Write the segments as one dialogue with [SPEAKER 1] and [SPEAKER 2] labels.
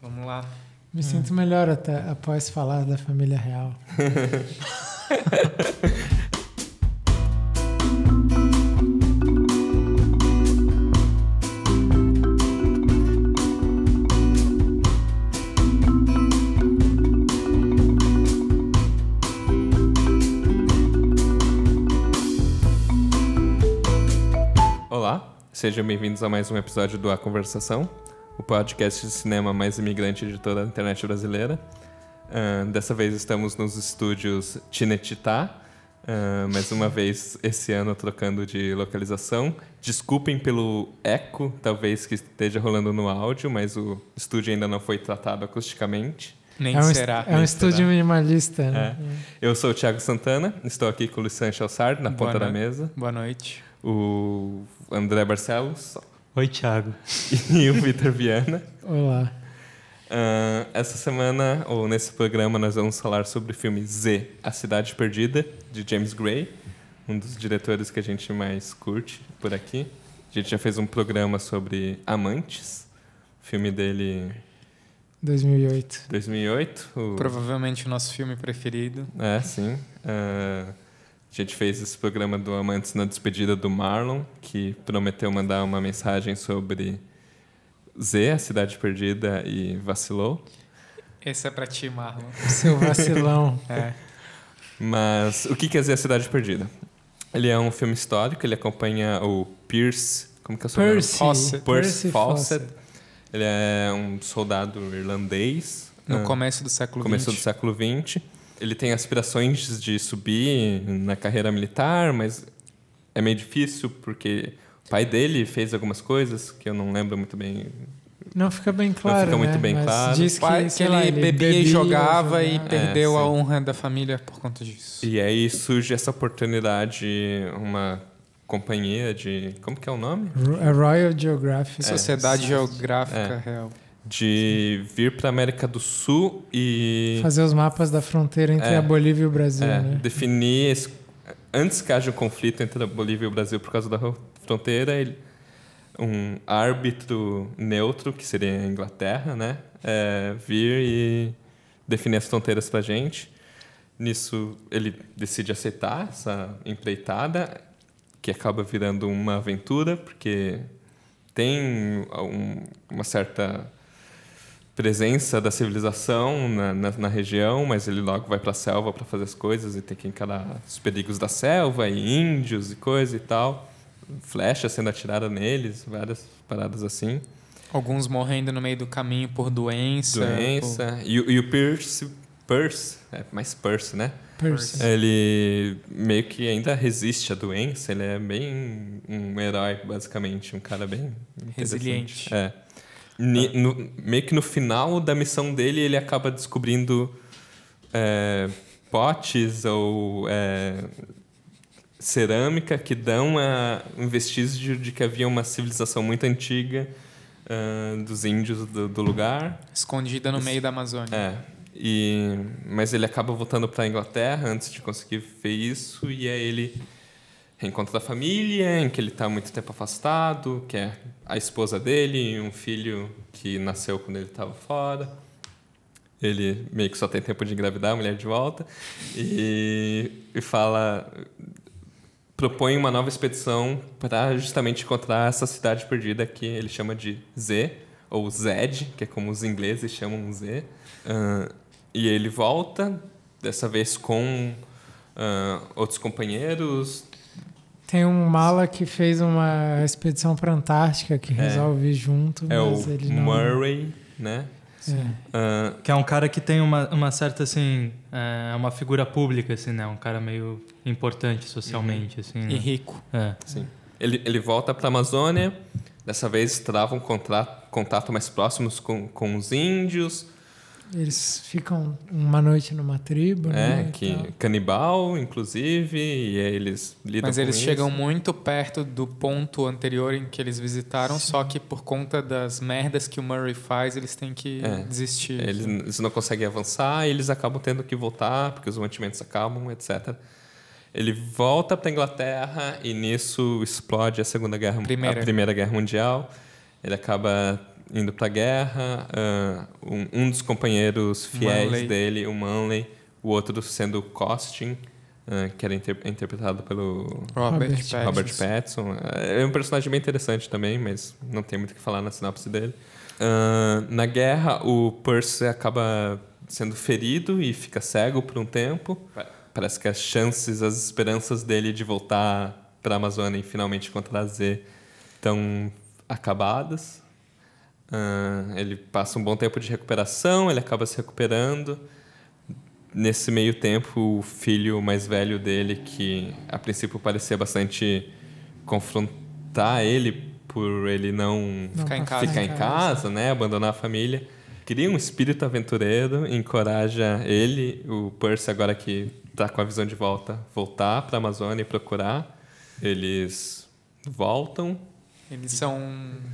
[SPEAKER 1] Vamos lá.
[SPEAKER 2] Me sinto melhor até após falar da família real.
[SPEAKER 3] Olá, sejam bem-vindos a mais um episódio do A Conversação, o podcast de cinema mais imigrante de toda a internet brasileira. Dessa vez estamos nos estúdios Cinecittà, mais uma vez esse ano trocando de localização. Desculpem pelo eco, talvez que esteja rolando no áudio, mas o estúdio ainda não foi tratado acusticamente.
[SPEAKER 1] Nem será.
[SPEAKER 2] É um estúdio minimalista, né?
[SPEAKER 3] Eu sou o Thiago Santana, estou aqui com o Luiz Chalsard na ponta da mesa.
[SPEAKER 1] Boa noite.
[SPEAKER 3] O André Barcelos.
[SPEAKER 4] Oi, Thiago.
[SPEAKER 3] E o Vitor Viana.
[SPEAKER 2] Olá.
[SPEAKER 3] Essa semana, ou nesse programa, nós vamos falar sobre o filme Z, A Cidade Perdida, de James Gray, um dos diretores que a gente mais curte por aqui. A gente já fez um programa sobre Amantes, filme dele...
[SPEAKER 2] 2008.
[SPEAKER 3] 2008.
[SPEAKER 1] Provavelmente o nosso filme preferido.
[SPEAKER 3] Sim. A gente fez esse programa do Amantes na despedida do Marlon, que prometeu mandar uma mensagem sobre Z, A Cidade Perdida, e vacilou.
[SPEAKER 1] Esse é pra ti, Marlon.
[SPEAKER 2] Seu vacilão.
[SPEAKER 3] Mas o que é Z, A Cidade Perdida? Ele é um filme histórico, ele acompanha o Pierce... Como que é o seu nome? Percy Fawcett. Ele é um soldado irlandês.
[SPEAKER 1] No começo do século XX.
[SPEAKER 3] Começo do século XX. Ele tem aspirações de subir na carreira militar, mas é meio difícil porque o pai dele fez algumas coisas que eu não lembro muito bem.
[SPEAKER 2] Não fica bem claro,
[SPEAKER 3] Não fica muito bem
[SPEAKER 2] Mas
[SPEAKER 3] claro.
[SPEAKER 2] Diz
[SPEAKER 1] que ele bebia e jogava e perdeu a honra da família por conta disso.
[SPEAKER 3] E aí surge essa oportunidade, uma companhia de... Como que é o nome?
[SPEAKER 2] A Royal Geographic.
[SPEAKER 1] Sociedade Geográfica Real.
[SPEAKER 3] De vir para a América do Sul e...
[SPEAKER 2] Fazer os mapas da fronteira entre a Bolívia e o Brasil, né?
[SPEAKER 3] Definir... Antes que haja um conflito entre a Bolívia e o Brasil por causa da fronteira, um árbitro neutro, que seria a Inglaterra, né? Vir e definir as fronteiras para a gente. Nisso, ele decide aceitar essa empreitada, que acaba virando uma aventura, porque tem uma certa presença da civilização na região, mas ele logo vai para a selva para fazer as coisas e tem que encarar os perigos da selva e índios e coisa e tal. Flecha sendo atirada neles, várias paradas assim.
[SPEAKER 1] Alguns morrendo no meio do caminho por doença.
[SPEAKER 3] E o Percy, mais Percy, né?
[SPEAKER 2] Percy.
[SPEAKER 3] Ele meio que ainda resiste à doença, ele é bem um herói, basicamente, um cara bem
[SPEAKER 1] resiliente.
[SPEAKER 3] Meio que no final da missão dele, ele acaba descobrindo potes ou cerâmica que dão um vestígio de que havia uma civilização muito antiga dos índios do lugar.
[SPEAKER 1] Escondida no meio da Amazônia.
[SPEAKER 3] Mas ele acaba voltando para a Inglaterra antes de conseguir ver isso, e aí ele reencontra a família, em que ele está há muito tempo afastado, que é a esposa dele e um filho que nasceu quando ele estava fora. Ele meio que só tem tempo de engravidar a mulher de volta e propõe uma nova expedição para justamente encontrar essa cidade perdida que ele chama de Z, ou Zed, que é como os ingleses chamam Z. E ele volta, dessa vez com outros companheiros.
[SPEAKER 2] Tem um mala que fez uma expedição para a Antártica que resolve ir junto. Mas
[SPEAKER 3] o
[SPEAKER 2] ele não...
[SPEAKER 3] Murray, né?
[SPEAKER 4] Que é um cara que tem uma certa, assim, uma figura pública, assim, né? Um cara meio importante socialmente, assim, né?
[SPEAKER 1] E rico.
[SPEAKER 3] Sim. Ele volta para a Amazônia, dessa vez trava um contato mais próximos com os índios.
[SPEAKER 2] Eles ficam uma noite numa tribo, né?
[SPEAKER 3] Canibal, inclusive, e aí eles lidam com isso.
[SPEAKER 1] Mas eles chegam muito perto do ponto anterior em que eles visitaram, só que por conta das merdas que o Murray faz, eles têm que desistir.
[SPEAKER 3] Eles não conseguem avançar e eles acabam tendo que voltar, porque os mantimentos acabam, etc. Ele volta para a Inglaterra e nisso explode a Primeira Guerra Mundial. Ele acaba indo pra guerra, um dos companheiros fiéis dele, o Manley, o outro sendo o Costin, que era interpretado pelo Robert Pattinson. É um personagem bem interessante também, mas não tem muito o que falar na sinopse dele. Na guerra, o Percy acaba sendo ferido e fica cego por um tempo. Parece que as chances, as esperanças dele de voltar para a Amazônia e finalmente encontrar Z estão acabadas. Ele passa um bom tempo de recuperação, ele acaba se recuperando. Nesse meio tempo, o filho mais velho dele, que a princípio parecia bastante confrontar ele por ele não ficar em casa, né? Abandonar a família, cria um espírito aventureiro, encoraja ele, o Percy, agora que está com a visão de voltar para a Amazônia e procurar. Eles voltam.
[SPEAKER 1] Eles são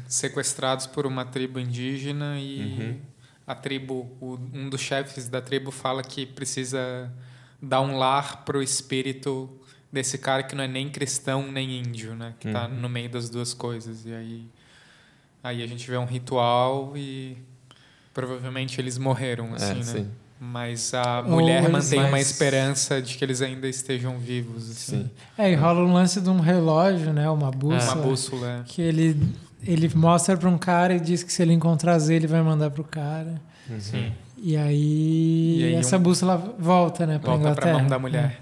[SPEAKER 1] sequestrados por uma tribo indígena e a tribo, um dos chefes da tribo fala que precisa dar um lar pro espírito desse cara que não é nem cristão nem índio, né? Que tá no meio das duas coisas. E aí a gente vê um ritual e provavelmente eles morreram, assim, né? Sim. Mas a mulher mantém uma esperança de que eles ainda estejam vivos, assim.
[SPEAKER 2] Sim. E rola um lance de um relógio, né? Uma bússola.
[SPEAKER 1] Uma bússola.
[SPEAKER 2] Que ele mostra para um cara e diz que se ele encontrar Z, ele vai mandar pro cara.
[SPEAKER 1] Sim.
[SPEAKER 2] E aí essa bússola volta, né? Pra Inglaterra.
[SPEAKER 1] Volta pra mão da mulher.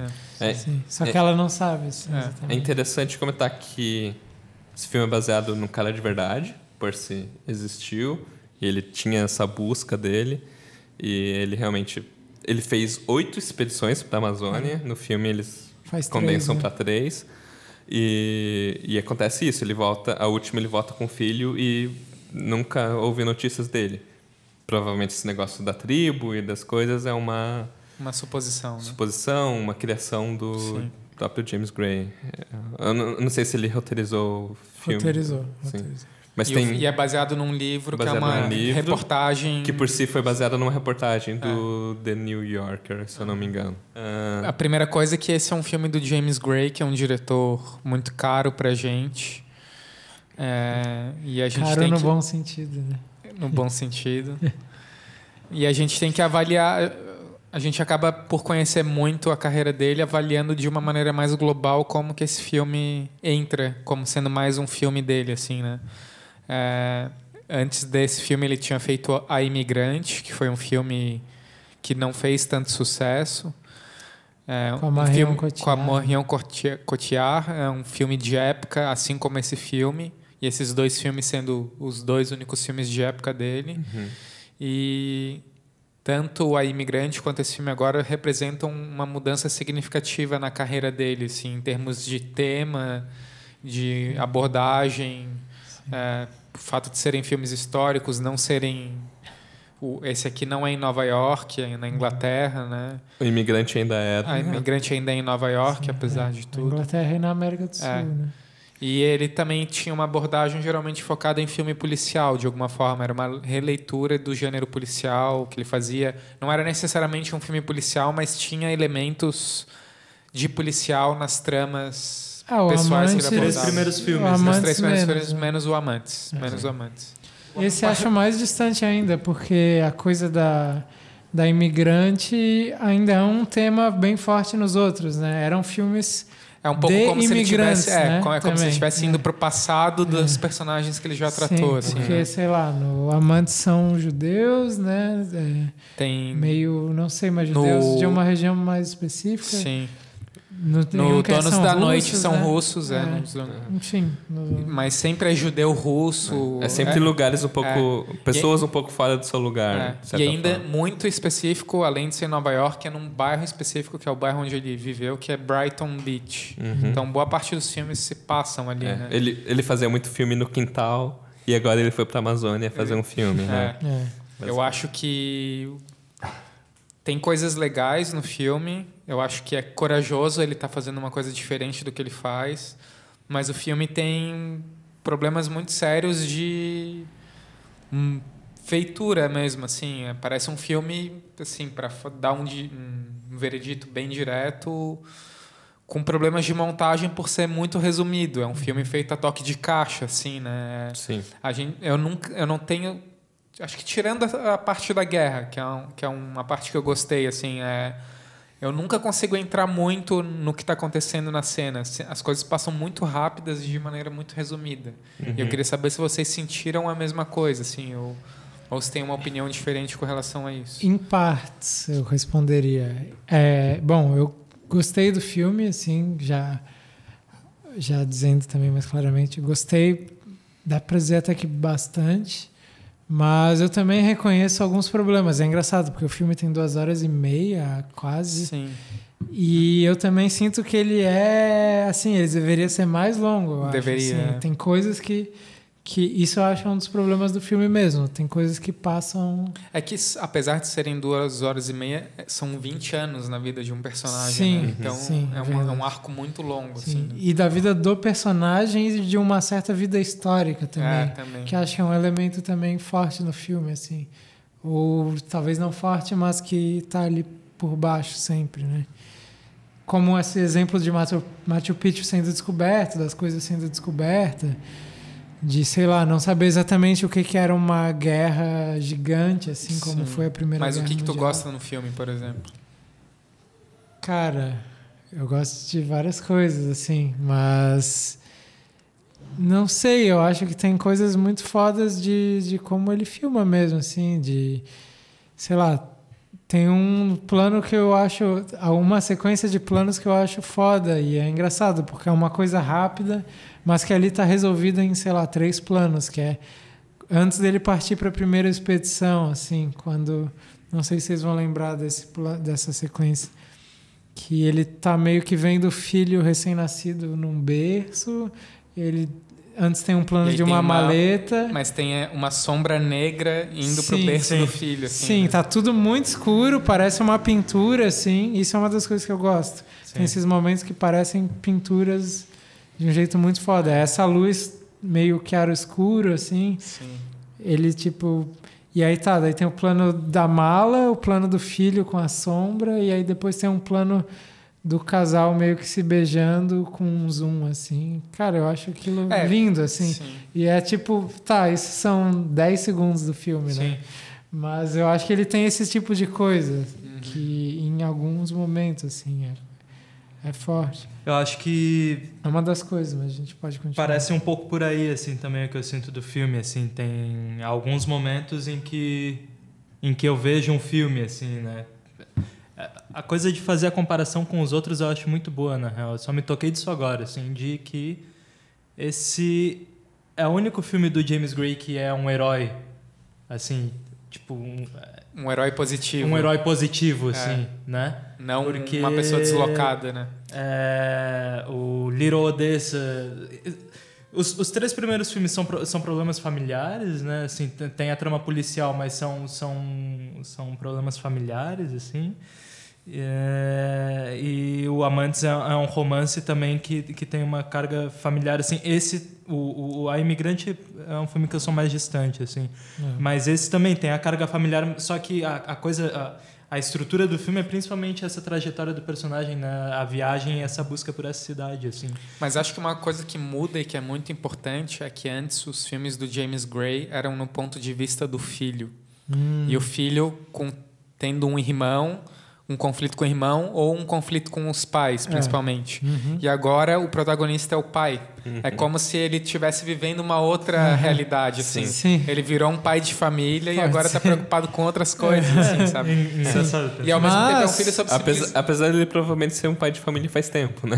[SPEAKER 2] Sim. Só que ela não sabe. Assim,
[SPEAKER 3] é interessante comentar que esse filme é baseado num cara de verdade. Percy existiu. E ele tinha essa busca dele. E ele realmente... Ele fez 8 expedições para a Amazônia. No filme eles condensam para 3. E acontece isso. A última ele volta com o filho e nunca houve notícias dele. Provavelmente esse negócio da tribo e das coisas é uma
[SPEAKER 1] suposição, né?
[SPEAKER 3] Suposição, uma criação do próprio James Gray. Eu não sei se ele roteirizou o filme.
[SPEAKER 2] Roteirizou.
[SPEAKER 3] Mas
[SPEAKER 1] e é baseado num livro que é uma reportagem...
[SPEAKER 3] Que por si foi baseada numa reportagem do The New Yorker, se eu não me engano.
[SPEAKER 1] A primeira coisa é que esse é um filme do James Gray, que é um diretor muito caro pra gente. E a gente
[SPEAKER 2] caro no bom sentido, né?
[SPEAKER 1] No bom sentido. E a gente tem que avaliar... A gente acaba por conhecer muito a carreira dele, avaliando de uma maneira mais global como que esse filme entra, como sendo mais um filme dele, assim, né? Antes desse filme ele tinha feito A Imigrante, que foi um filme que não fez tanto sucesso. Com a Marion Cotillard. É um filme de época, assim como esse filme. E esses 2 filmes sendo os 2 únicos filmes de época dele. E tanto A Imigrante quanto esse filme agora representam uma mudança significativa na carreira dele, assim, em termos de tema, de abordagem... o fato de serem filmes históricos, não serem... Esse aqui não é em Nova York, é na Inglaterra, né?
[SPEAKER 3] O Imigrante ainda é.
[SPEAKER 1] A Imigrante ainda é em Nova York, apesar de tudo.
[SPEAKER 2] Na Inglaterra e na América do Sul, né?
[SPEAKER 1] E ele também tinha uma abordagem geralmente focada em filme policial, de alguma forma. Era uma releitura do gênero policial que ele fazia. Não era necessariamente um filme policial, mas tinha elementos de policial nas tramas pessoais que ele abordava.
[SPEAKER 4] Os 3 primeiros filmes.
[SPEAKER 1] Os 3 primeiros filmes, menos o Amantes. Menos o Amantes.
[SPEAKER 2] Esse acho mais distante ainda, porque a coisa da imigrante ainda é um tema bem forte nos outros, né? Eram filmes...
[SPEAKER 1] É um pouco como se ele tivesse,
[SPEAKER 2] né?
[SPEAKER 1] como se ele estivesse indo pro passado dos personagens que ele já tratou.
[SPEAKER 2] Sim,
[SPEAKER 1] assim,
[SPEAKER 2] porque, sei lá, no Amantes são judeus, né?
[SPEAKER 1] Tem...
[SPEAKER 2] Meio, não sei, mas judeus de uma região mais específica.
[SPEAKER 1] Sim.
[SPEAKER 2] No
[SPEAKER 1] Donos da Noite são russos,
[SPEAKER 2] Enfim.
[SPEAKER 1] Mas sempre é judeu russo.
[SPEAKER 3] É sempre lugares um pouco... Pessoas um pouco fora do seu lugar.
[SPEAKER 1] E ainda muito específico, além de ser em Nova York, é num bairro específico, que é o bairro onde ele viveu, que é Brighton Beach. Então, boa parte dos filmes se passam ali, né?
[SPEAKER 3] Ele fazia muito filme no quintal e agora ele foi pra Amazônia fazer um filme, né?
[SPEAKER 1] Eu acho que... Tem coisas legais no filme. Eu acho que é corajoso ele estar fazendo uma coisa diferente do que ele faz. Mas o filme tem problemas muito sérios de feitura mesmo, assim. Parece um filme, assim, para dar um veredito bem direto, com problemas de montagem por ser muito resumido. É um filme feito a toque de caixa, assim, né?
[SPEAKER 3] Sim.
[SPEAKER 1] Eu não tenho... Acho que tirando a parte da guerra, que é uma parte que eu gostei, assim, eu nunca consigo entrar muito no que está acontecendo na cena. As coisas passam muito rápidas e de maneira muito resumida. E eu queria saber se vocês sentiram a mesma coisa, assim, ou se tem uma opinião diferente com relação a isso.
[SPEAKER 2] Em partes, eu responderia. Bom, eu gostei do filme, assim, já dizendo também mais claramente, gostei, dá pra dizer até que bastante, mas eu também reconheço alguns problemas. É engraçado, porque o filme tem 2h30, quase.
[SPEAKER 1] Sim.
[SPEAKER 2] E eu também sinto que ele ele deveria ser mais longo, eu
[SPEAKER 1] Deveria.
[SPEAKER 2] acho, assim. Tem coisas que isso eu acho um dos problemas do filme mesmo. Tem coisas que passam...
[SPEAKER 1] É que, apesar de serem 2h30, são 20 anos na vida de um personagem,
[SPEAKER 2] Sim,
[SPEAKER 1] né? Então,
[SPEAKER 2] sim,
[SPEAKER 1] é um arco muito longo.
[SPEAKER 2] Sim.
[SPEAKER 1] Assim.
[SPEAKER 2] E da vida do personagem e de uma certa vida histórica também.
[SPEAKER 1] Também.
[SPEAKER 2] Que acho que é um elemento também forte no filme, assim. Ou talvez não forte, mas que está ali por baixo sempre, né? Como esse exemplo de Machu Picchu sendo descoberto, das coisas sendo descobertas, de, sei lá, não saber exatamente o que era uma guerra gigante, assim, como foi a Primeira Guerra
[SPEAKER 1] Mas o que tu
[SPEAKER 2] Mundial.
[SPEAKER 1] gosta no filme, por exemplo?
[SPEAKER 2] Cara, eu gosto de várias coisas, assim, mas... Não sei, eu acho que tem coisas muito fodas de como ele filma mesmo, assim, de... Sei lá, tem um plano que eu acho... Uma sequência de planos que eu acho foda, e é engraçado, porque é uma coisa rápida, mas que ali está resolvida em, sei lá, 3 planos, que é antes dele partir para a primeira expedição, assim, quando... Não sei se vocês vão lembrar dessa sequência, que ele tá meio que vendo o filho recém-nascido num berço, ele... Antes tem um plano de uma maleta.
[SPEAKER 1] Mas tem uma sombra negra indo pro berço do filho. Assim,
[SPEAKER 2] sim,
[SPEAKER 1] né?
[SPEAKER 2] Tá tudo muito escuro, parece uma pintura, assim. Isso é uma das coisas que eu gosto. Sim. Tem esses momentos que parecem pinturas de um jeito muito foda. Essa luz meio chiaro-escuro, assim.
[SPEAKER 1] Sim.
[SPEAKER 2] Ele, tipo... E aí daí tem o plano da mala, o plano do filho com a sombra, e aí depois tem um plano... do casal meio que se beijando com um zoom, assim. Cara, eu acho aquilo lindo, assim.
[SPEAKER 1] Sim.
[SPEAKER 2] E é tipo... isso são 10 segundos do filme, né? Mas eu acho que ele tem esse tipo de coisa que em alguns momentos, assim, é forte.
[SPEAKER 4] Eu acho que...
[SPEAKER 2] É uma das coisas, mas a gente pode continuar.
[SPEAKER 4] Parece um pouco por aí, assim, também o que eu sinto do filme, assim. Tem alguns momentos em que eu vejo um filme, assim, né? A coisa de fazer a comparação com os outros eu acho muito boa, na real. Eu só me toquei disso agora, assim, de que esse é o único filme do James Gray que é um herói, assim, tipo...
[SPEAKER 1] Um herói positivo.
[SPEAKER 4] Um herói positivo, assim, né?
[SPEAKER 1] Não porque uma pessoa deslocada, né?
[SPEAKER 4] O Little Odessa... Os 3 primeiros filmes são problemas familiares, né? Assim, tem a trama policial, mas são problemas familiares, assim. E o Amantes é um romance também que tem uma carga familiar, assim. A Imigrante é um filme que eu sou mais distante, assim. Mas esse também tem a carga familiar, só que a estrutura do filme é principalmente essa trajetória do personagem, né? A viagem e essa busca por essa cidade, assim.
[SPEAKER 1] Mas acho que uma coisa que muda e que é muito importante é que antes os filmes do James Gray eram no ponto de vista do filho. E o filho tendo um irmão, um conflito com o irmão ou um conflito com os pais, principalmente. E agora o protagonista é o pai. É como se ele estivesse vivendo uma outra realidade, assim.
[SPEAKER 2] Sim.
[SPEAKER 1] Ele virou um pai de família e agora está preocupado com outras coisas, assim, sabe?
[SPEAKER 4] Engraçado.
[SPEAKER 1] E ao mesmo tempo é um filho sobre
[SPEAKER 3] Apesar de ele provavelmente ser um pai de família faz tempo, né?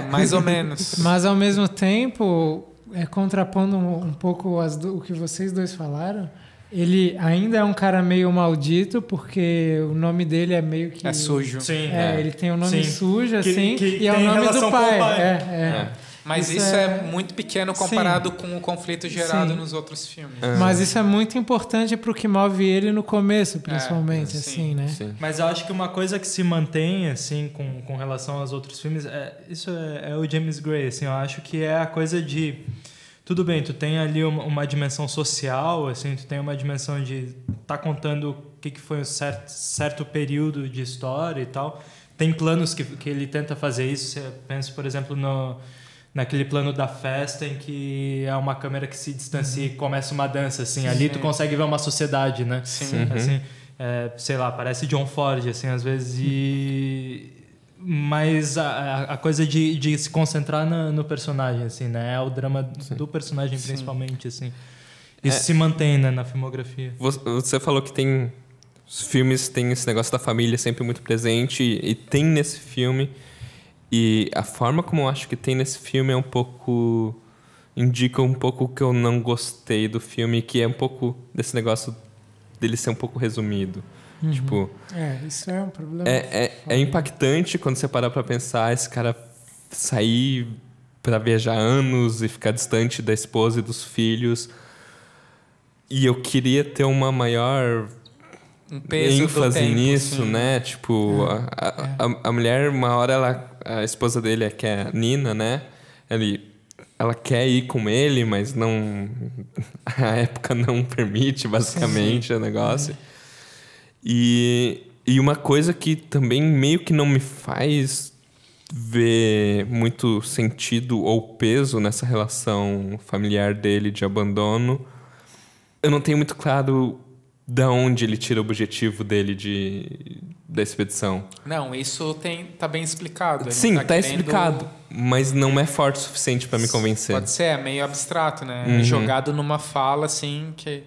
[SPEAKER 1] mais ou menos.
[SPEAKER 2] Mas ao mesmo tempo, contrapondo um pouco o que vocês dois falaram, ele ainda é um cara meio maldito, porque o nome dele é meio que...
[SPEAKER 1] É sujo.
[SPEAKER 4] Sim.
[SPEAKER 2] Ele tem um nome sujo, assim,
[SPEAKER 4] que
[SPEAKER 2] e é o
[SPEAKER 4] tem
[SPEAKER 2] nome do
[SPEAKER 4] relação com
[SPEAKER 2] pai.
[SPEAKER 4] o pai.
[SPEAKER 1] Mas isso é muito pequeno comparado com o conflito gerado nos outros filmes.
[SPEAKER 2] Mas isso é muito importante pro que move ele no começo, principalmente, assim, né?
[SPEAKER 3] Sim.
[SPEAKER 4] Mas eu acho que uma coisa que se mantém, assim, com relação aos outros filmes, isso é o James Gray, assim. Eu acho que é a coisa de... Tudo bem, tu tem ali uma dimensão social, assim, tu tem uma dimensão de tá contando o que foi um certo período de história e tal. tem planos que ele tenta fazer isso. Você pensa, por exemplo, naquele plano da festa em que é uma câmera que se distancia e começa uma dança, assim. Ali tu consegue ver uma sociedade, né?
[SPEAKER 1] Sim.
[SPEAKER 4] Assim, sei lá, parece John Ford, assim, às vezes. Mas a coisa de se concentrar no personagem, assim, né? É o drama do personagem, principalmente, assim. Isso se mantém, né, na filmografia.
[SPEAKER 3] Você falou que tem... Os filmes têm esse negócio da família sempre muito presente, e tem nesse filme... E a forma como eu acho que tem nesse filme é um pouco... Indica um pouco que eu não gostei do filme, que é um pouco desse negócio dele ser um pouco resumido. Tipo...
[SPEAKER 2] isso é um problema.
[SPEAKER 3] É impactante quando você parar pra pensar esse cara sair pra viajar anos e ficar distante da esposa e dos filhos. E eu queria ter uma maior...
[SPEAKER 1] Um peso
[SPEAKER 3] ênfase
[SPEAKER 1] do tempo,
[SPEAKER 3] nisso,
[SPEAKER 1] sim.
[SPEAKER 3] né? Tipo, a mulher, uma hora a esposa dele, que é a Nina, né? Ela quer ir com ele, mas não... A época não permite, basicamente, o negócio. E uma coisa que também meio que não me faz ver muito sentido ou peso nessa relação familiar dele de abandono, eu não tenho muito claro da onde ele tira o objetivo dele da expedição.
[SPEAKER 1] Não, isso tá bem explicado. Ele
[SPEAKER 3] Sim, tá
[SPEAKER 1] querendo...
[SPEAKER 3] explicado, mas não é forte o suficiente para me convencer.
[SPEAKER 1] Pode ser, é meio abstrato, né? É jogado numa fala, assim, que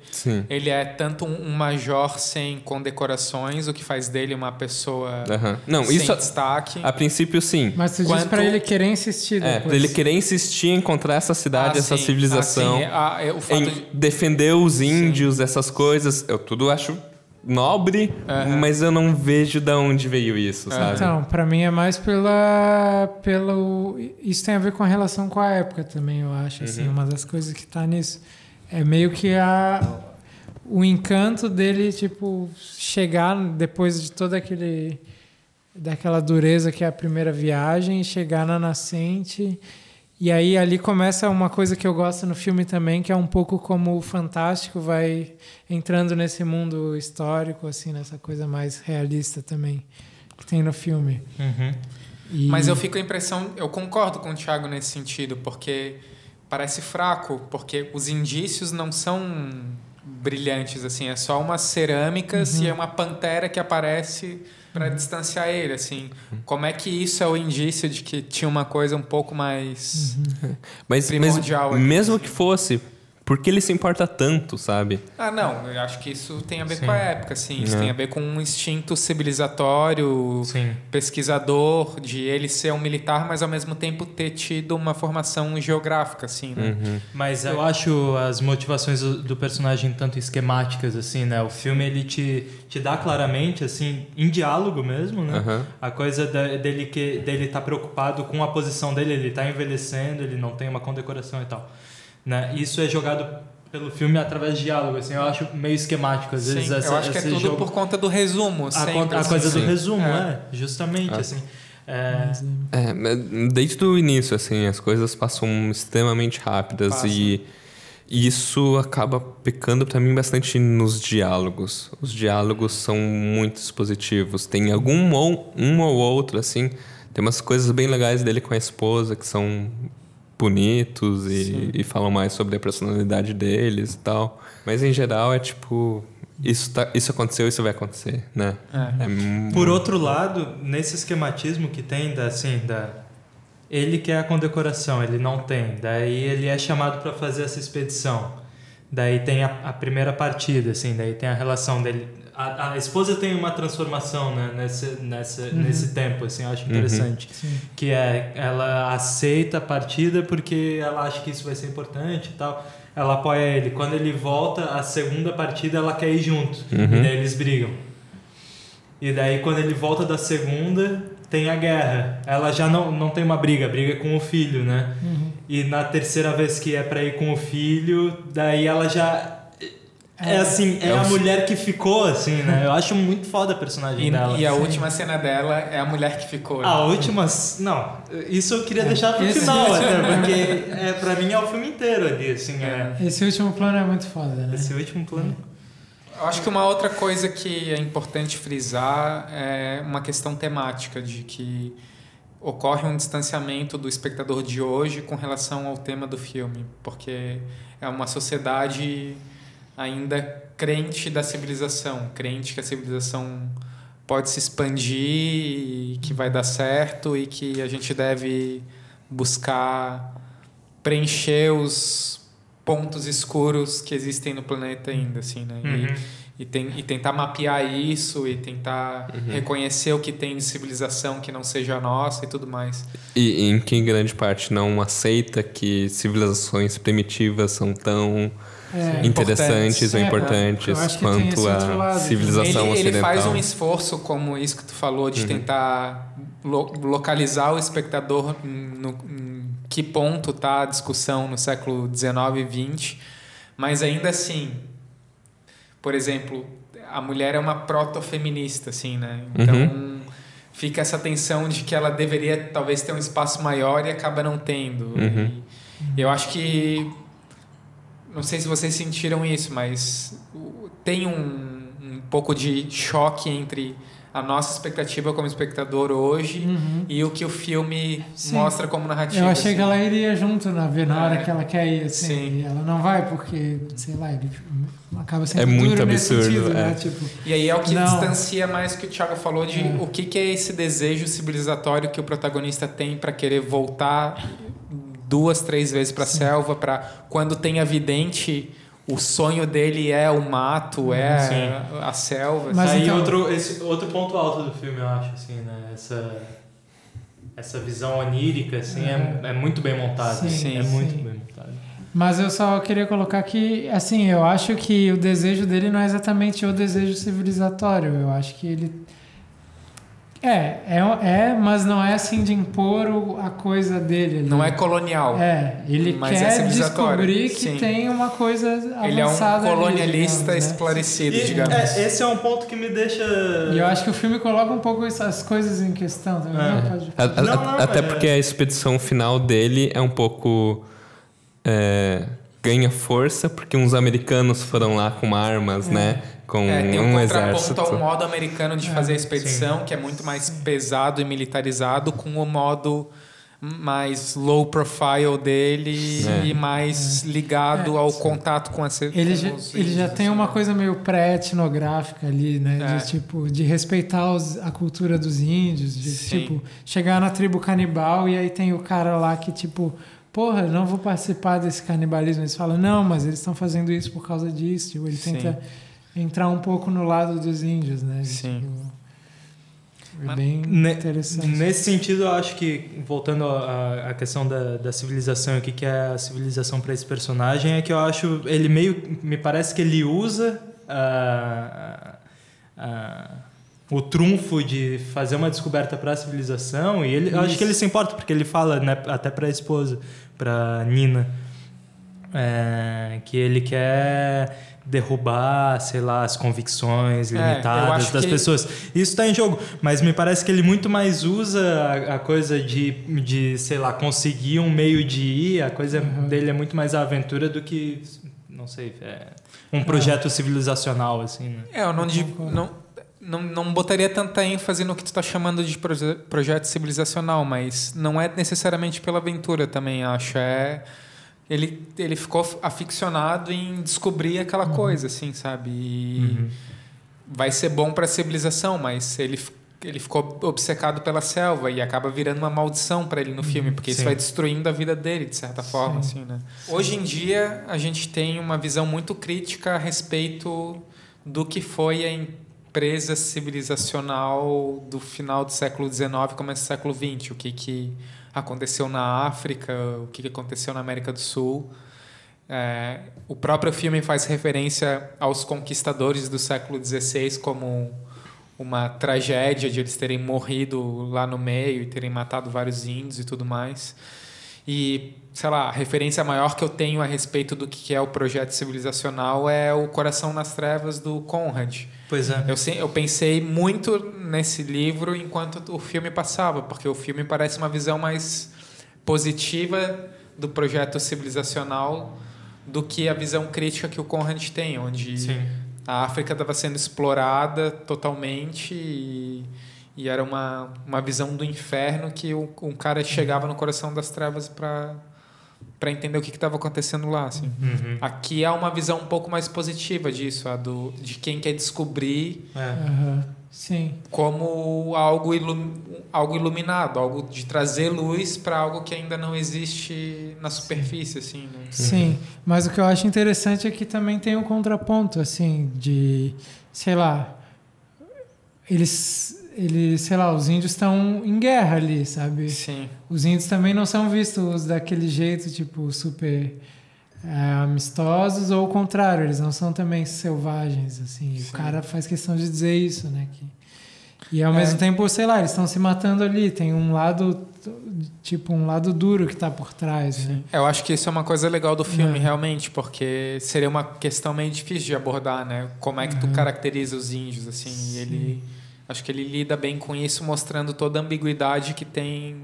[SPEAKER 1] ele é tanto um major sem condecorações, o que faz dele uma pessoa
[SPEAKER 3] Não,
[SPEAKER 1] sem
[SPEAKER 3] isso
[SPEAKER 1] destaque.
[SPEAKER 3] A princípio, sim.
[SPEAKER 2] Mas tu diz pra ele querer insistir depois.
[SPEAKER 3] Pra ele querer insistir em encontrar essa cidade, essa civilização.
[SPEAKER 1] O fato
[SPEAKER 3] em defender os índios, essas coisas. Eu tudo acho nobre, mas eu não vejo de onde veio isso, sabe?
[SPEAKER 2] Então, pra mim é mais isso tem a ver com a relação com a época também, eu acho. Assim, uma das coisas que tá nisso é meio que o encanto dele, tipo, chegar depois de toda daquela dureza que é a primeira viagem, chegar na nascente. E aí ali começa uma coisa que eu gosto no filme também, que é um pouco como o fantástico vai entrando nesse mundo histórico, assim, nessa coisa mais realista também que tem no filme.
[SPEAKER 1] Mas eu fico com a impressão, eu concordo com o Thiago nesse sentido, porque parece fraco, porque os indícios não são brilhantes, assim, é só umas cerâmicas e é uma pantera que aparece para distanciar ele, assim. Como é que isso é o indício de que tinha uma coisa um pouco mais primordial?
[SPEAKER 3] Mesmo que fosse, por que ele se importa tanto, sabe?
[SPEAKER 1] Não, eu acho que isso tem a ver com a época, assim. Isso tem a ver com um instinto civilizatório, pesquisador, de ele ser um militar, mas ao mesmo tempo ter tido uma formação geográfica, assim, né?
[SPEAKER 4] Mas eu acho as motivações do personagem tanto esquemáticas, assim, né? O filme, ele te dá claramente, assim, em diálogo mesmo, né? A coisa dele tá preocupado com a posição dele, ele tá envelhecendo, ele não tem uma condecoração e tal. Né? Isso é jogado pelo filme através de diálogo, assim, eu acho meio esquemático às vezes.
[SPEAKER 1] Eu acho que é tudo por conta do resumo, sempre.
[SPEAKER 4] A coisa do resumo, justamente, assim.
[SPEAKER 3] Desde o início, assim, as coisas passam extremamente rápidas e isso acaba pecando pra mim bastante nos diálogos. Os diálogos são muito expositivos. Tem um ou outro, assim, tem umas coisas bem legais dele com a esposa que são bonitos e falam mais sobre a personalidade deles e tal. Mas em geral é tipo, isso aconteceu, isso vai acontecer, né?
[SPEAKER 4] Por outro lado, nesse esquematismo que tem ele quer a condecoração, ele não tem. Daí ele é chamado para fazer essa expedição. Daí tem a primeira partida, assim, daí tem a relação dele. A esposa tem uma transformação, né, nesse tempo, assim, eu acho interessante. Que ela aceita a partida porque ela acha que isso vai ser importante e tal. Ela apoia ele. Quando ele volta, a segunda partida, ela quer ir junto. E daí eles brigam. E daí, quando ele volta da segunda, tem a guerra. Ela já não tem uma briga com o filho, né? E na terceira vez que é pra ir com o filho, daí ela já... a mulher que ficou, assim, né? Eu acho muito foda a personagem dela.
[SPEAKER 1] E a última cena dela é a mulher que ficou.
[SPEAKER 4] A última... Não, isso eu queria deixar pro final, até, porque pra mim é o filme inteiro ali, assim.
[SPEAKER 2] Esse último plano é muito foda, né?
[SPEAKER 4] Esse último plano...
[SPEAKER 1] Eu acho que uma outra coisa que é importante frisar é uma questão temática, de que ocorre um distanciamento do espectador de hoje com relação ao tema do filme, porque é uma sociedade ainda crente da civilização, crente que a civilização pode se expandir e que vai dar certo e que a gente deve buscar preencher os pontos escuros que existem no planeta ainda, assim, né? E tentar mapear isso e tentar reconhecer o que tem de civilização que não seja a nossa e tudo mais.
[SPEAKER 3] E em que grande parte não aceita que civilizações primitivas são tão interessantes ou importantes quanto a civilização ocidental.
[SPEAKER 1] Ele faz um esforço, como isso que tu falou, de tentar localizar o espectador em que ponto está a discussão no século XIX e XX, mas ainda assim, por exemplo, a mulher é uma proto-feminista, assim, né? Então fica essa tensão de que ela deveria talvez ter um espaço maior e acaba não tendo. E eu acho que, não sei se vocês sentiram isso, mas tem um pouco de choque entre a nossa expectativa como espectador hoje e o que o filme mostra como narrativa.
[SPEAKER 2] Eu achei
[SPEAKER 1] assim.
[SPEAKER 2] que ela iria junto na hora que ela quer ir, assim. E ela não vai porque, sei lá, ele acaba sendo
[SPEAKER 3] muito
[SPEAKER 2] nesse
[SPEAKER 3] absurdo,
[SPEAKER 2] sentido, né? Tipo,
[SPEAKER 1] e aí é o que distancia mais o que o Thiago falou de o que é esse desejo civilizatório que o protagonista tem para querer voltar 2, 3 vezes para a selva, para quando tem a vidente, o sonho dele é o mato, a selva.
[SPEAKER 4] Mas aí então, esse outro ponto alto do filme, eu acho, assim, né? Essa visão onírica, assim, é muito bem montada. Muito bem montada.
[SPEAKER 2] Mas eu só queria colocar que, assim, eu acho que o desejo dele não é exatamente o desejo civilizatório. Eu acho que ele... mas não é assim de impor a coisa dele ali.
[SPEAKER 1] Não é colonial.
[SPEAKER 2] Ele quer descobrir que tem uma coisa avançada.
[SPEAKER 1] Ele é um colonialista
[SPEAKER 2] ali, digamos,
[SPEAKER 1] esclarecido, digamos.
[SPEAKER 4] Esse é um ponto que me deixa...
[SPEAKER 2] E eu acho que o filme coloca um pouco essas coisas em questão também.
[SPEAKER 3] Até porque a expedição final dele é um pouco... ganha força porque uns americanos foram lá com armas, né? Com
[SPEAKER 1] tem
[SPEAKER 3] um exército.
[SPEAKER 1] Contraponto ao modo americano de fazer a expedição, que é muito mais pesado e militarizado, com o modo mais low profile dele e mais ligado ao contato com essa...
[SPEAKER 2] Ele já tem uma coisa meio pré-etnográfica ali, né? De respeitar a cultura dos índios, de chegar na tribo canibal e aí tem o cara lá que porra, não vou participar desse canibalismo. Eles falam, não, mas eles estão fazendo isso por causa disso. Ele tenta entrar um pouco no lado dos índios, né? É bem interessante.
[SPEAKER 4] Nesse sentido, eu acho que, voltando à questão da civilização, o que é a civilização para esse personagem, é que eu acho, ele me parece que ele usa o trunfo de fazer uma descoberta para a civilização, e eu acho que ele se importa, porque ele fala, né, até para a esposa, para Nina, que ele quer derrubar, sei lá, as convicções limitadas das pessoas. Isso está em jogo, mas me parece que ele muito mais usa a coisa de, sei lá, conseguir um meio de ir, a coisa dele é muito mais a aventura do que, não sei, um projeto civilizacional, assim, né?
[SPEAKER 1] Eu não botaria tanta ênfase no que tu está chamando de projeto civilizacional, mas não é necessariamente pela aventura também, acho. Ele ficou aficionado em descobrir aquela coisa, assim, sabe? E vai ser bom para a civilização, mas ele ficou obcecado pela selva e acaba virando uma maldição para ele no filme, porque isso vai destruindo a vida dele, de certa forma, assim, né? Hoje em dia, a gente tem uma visão muito crítica a respeito do que foi a empresa civilizacional do final do século XIX e começo do século XX, o que aconteceu na África, o que aconteceu na América do Sul. O próprio filme faz referência aos conquistadores do século XVI como uma tragédia de eles terem morrido lá no meio e terem matado vários índios e tudo mais. E, sei lá, a referência maior que eu tenho a respeito do que é o projeto civilizacional é O Coração nas Trevas, do Conrad.
[SPEAKER 4] Pois é.
[SPEAKER 1] Eu pensei muito nesse livro enquanto o filme passava, porque o filme parece uma visão mais positiva do projeto civilizacional do que a visão crítica que o Conrad tem, onde a África estava sendo explorada totalmente e era uma visão do inferno que um cara chegava no coração das trevas para entender o que estava acontecendo lá, assim. Aqui há uma visão um pouco mais positiva disso, de quem quer descobrir
[SPEAKER 2] Sim.
[SPEAKER 1] como algo iluminado, algo de trazer luz para algo que ainda não existe na superfície, assim, né?
[SPEAKER 2] Sim, mas o que eu acho interessante é que também tem um contraponto, assim, de, sei lá, eles, sei lá, os índios estão em guerra ali, sabe?
[SPEAKER 1] Sim.
[SPEAKER 2] Os índios também não são vistos daquele jeito, tipo, super amistosos, ou o contrário, eles não são também selvagens, assim.
[SPEAKER 1] Sim.
[SPEAKER 2] O cara faz questão de dizer isso, né? E ao mesmo tempo, sei lá, eles estão se matando ali, tem um lado, tipo, um lado duro que está por trás, né?
[SPEAKER 1] Eu acho que isso é uma coisa legal do filme, realmente, porque seria uma questão meio difícil de abordar, né? Como é que tu caracteriza os índios, assim, e ele... Acho que ele lida bem com isso, mostrando toda a ambiguidade que tem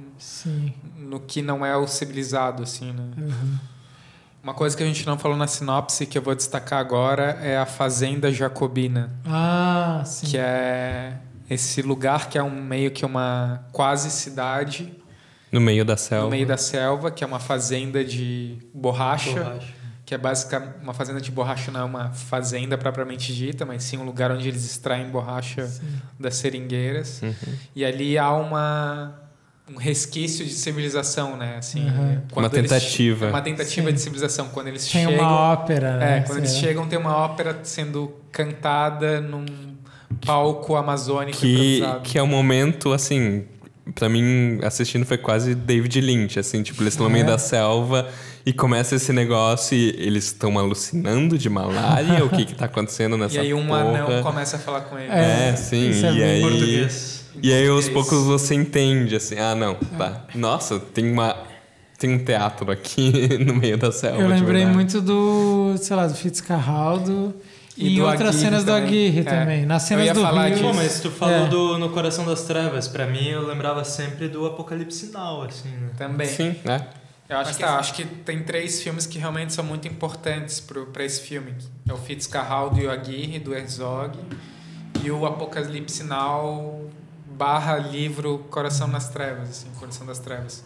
[SPEAKER 1] no que não é o civilizado, assim, né? Uma coisa que a gente não falou na sinopse, que eu vou destacar agora, é a Fazenda Jacobina.
[SPEAKER 2] Ah, sim.
[SPEAKER 1] Que é esse lugar que é meio que uma quase cidade.
[SPEAKER 3] No meio da selva.
[SPEAKER 1] No meio da selva, que é uma fazenda de borracha. Que é basicamente uma fazenda de borracha, não é uma fazenda propriamente dita, mas sim um lugar onde eles extraem borracha das seringueiras. E ali há um resquício de civilização, né? Assim,
[SPEAKER 3] uma tentativa.
[SPEAKER 1] Uma tentativa de civilização. Quando eles
[SPEAKER 2] tem
[SPEAKER 1] chegam...
[SPEAKER 2] uma ópera, né?
[SPEAKER 1] quando eles chegam, tem uma ópera sendo cantada num palco amazônico improvisado.
[SPEAKER 3] Que é um momento, assim... Pra mim, assistindo, foi quase David Lynch, assim. Tipo, eles estão no meio da selva e começa esse negócio e eles estão alucinando de malária. O que tá acontecendo nessa porra?
[SPEAKER 1] E aí um anão começa a falar com ele.
[SPEAKER 3] Sim.
[SPEAKER 2] E
[SPEAKER 3] aí...
[SPEAKER 4] Português.
[SPEAKER 3] E aí, aos poucos, você entende, assim... Ah, não, tá. Nossa, tem um teatro aqui no meio da selva.
[SPEAKER 2] Eu lembrei muito do, sei lá, do Fitzcarraldo... E em outras cenas do Aguirre também. Nas cenas do Rio...
[SPEAKER 4] Pô, mas tu falou No Coração das Trevas. Pra mim, eu lembrava sempre do Apocalipse Now, assim, né?
[SPEAKER 1] Também.
[SPEAKER 3] Sim, né?
[SPEAKER 1] Eu acho que tem 3 filmes que realmente são muito importantes para esse filme. É o Fitzcarraldo e o Aguirre, do Herzog. E o Apocalipse Now / livro Coração das Trevas, assim, Coração das Trevas.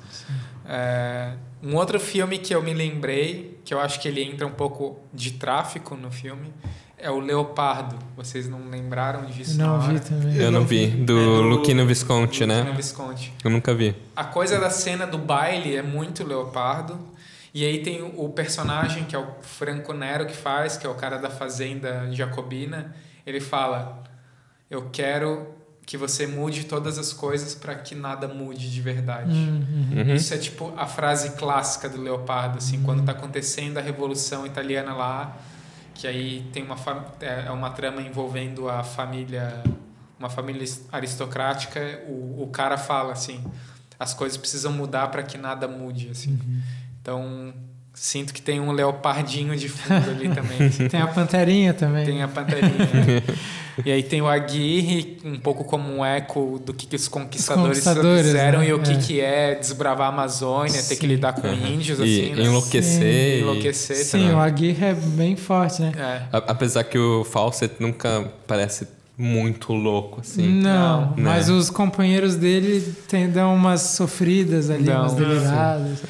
[SPEAKER 1] Um outro filme que eu me lembrei, que eu acho que ele entra um pouco de tráfico no filme, é o Leopardo. Vocês não lembraram disso?
[SPEAKER 2] Não vi também.
[SPEAKER 3] Eu não vi. Do Luchino Visconti, né?
[SPEAKER 1] Luchino Visconti.
[SPEAKER 3] Eu nunca vi.
[SPEAKER 1] A coisa da cena do baile é muito Leopardo. E aí tem o personagem, que é o Franco Nero que faz, que é o cara da Fazenda Jacobina. Ele fala: eu quero que você mude todas as coisas para que nada mude de verdade. Isso é tipo a frase clássica do Leopardo, assim, quando está acontecendo a Revolução Italiana lá, que aí tem uma trama envolvendo uma família aristocrática. O cara fala assim: as coisas precisam mudar para que nada mude, assim. Então sinto que tem um leopardinho de fundo ali também. Assim.
[SPEAKER 2] Tem a Panterinha também.
[SPEAKER 1] Tem a Panterinha. E aí tem o Aguirre, um pouco como um eco do que os conquistadores fizeram, né? E o que é desbravar a Amazônia, ter que lidar com índios, assim,
[SPEAKER 3] né? Enlouquecer.
[SPEAKER 1] Enlouquecer.
[SPEAKER 2] Sim,
[SPEAKER 1] também.
[SPEAKER 2] o Aguirre é bem forte, né?
[SPEAKER 3] Apesar que o Fawcett nunca parece muito louco, assim.
[SPEAKER 2] Não, mas os companheiros dele dão umas sofridas ali, umas deliradas.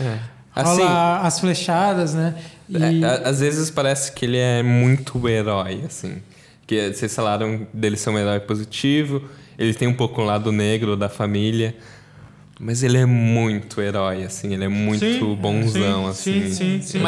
[SPEAKER 3] Assim,
[SPEAKER 2] rola as flechadas, né?
[SPEAKER 3] Às vezes parece que ele é muito herói, assim. Que vocês falaram dele ser um herói positivo, ele tem um pouco o lado negro da família, mas ele é muito herói, assim, ele é muito bonzão, assim.
[SPEAKER 1] Sim.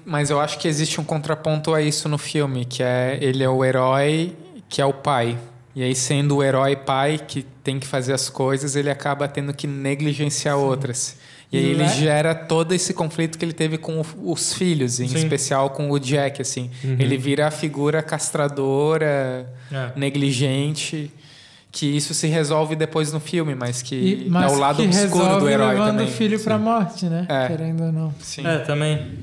[SPEAKER 1] Mas eu acho que existe um contraponto a isso no filme, que ele é o herói que é o pai. E aí, sendo o herói pai que tem que fazer as coisas, ele acaba tendo que negligenciar outras. E aí ele gera todo esse conflito que ele teve com os filhos, em especial com o Jack, assim. Ele vira a figura castradora, negligente, que isso se resolve depois no filme, mas que é o lado obscuro do herói
[SPEAKER 2] levando
[SPEAKER 1] também.
[SPEAKER 2] o filho pra morte, né? Querendo ou não.
[SPEAKER 1] Sim.
[SPEAKER 4] Também.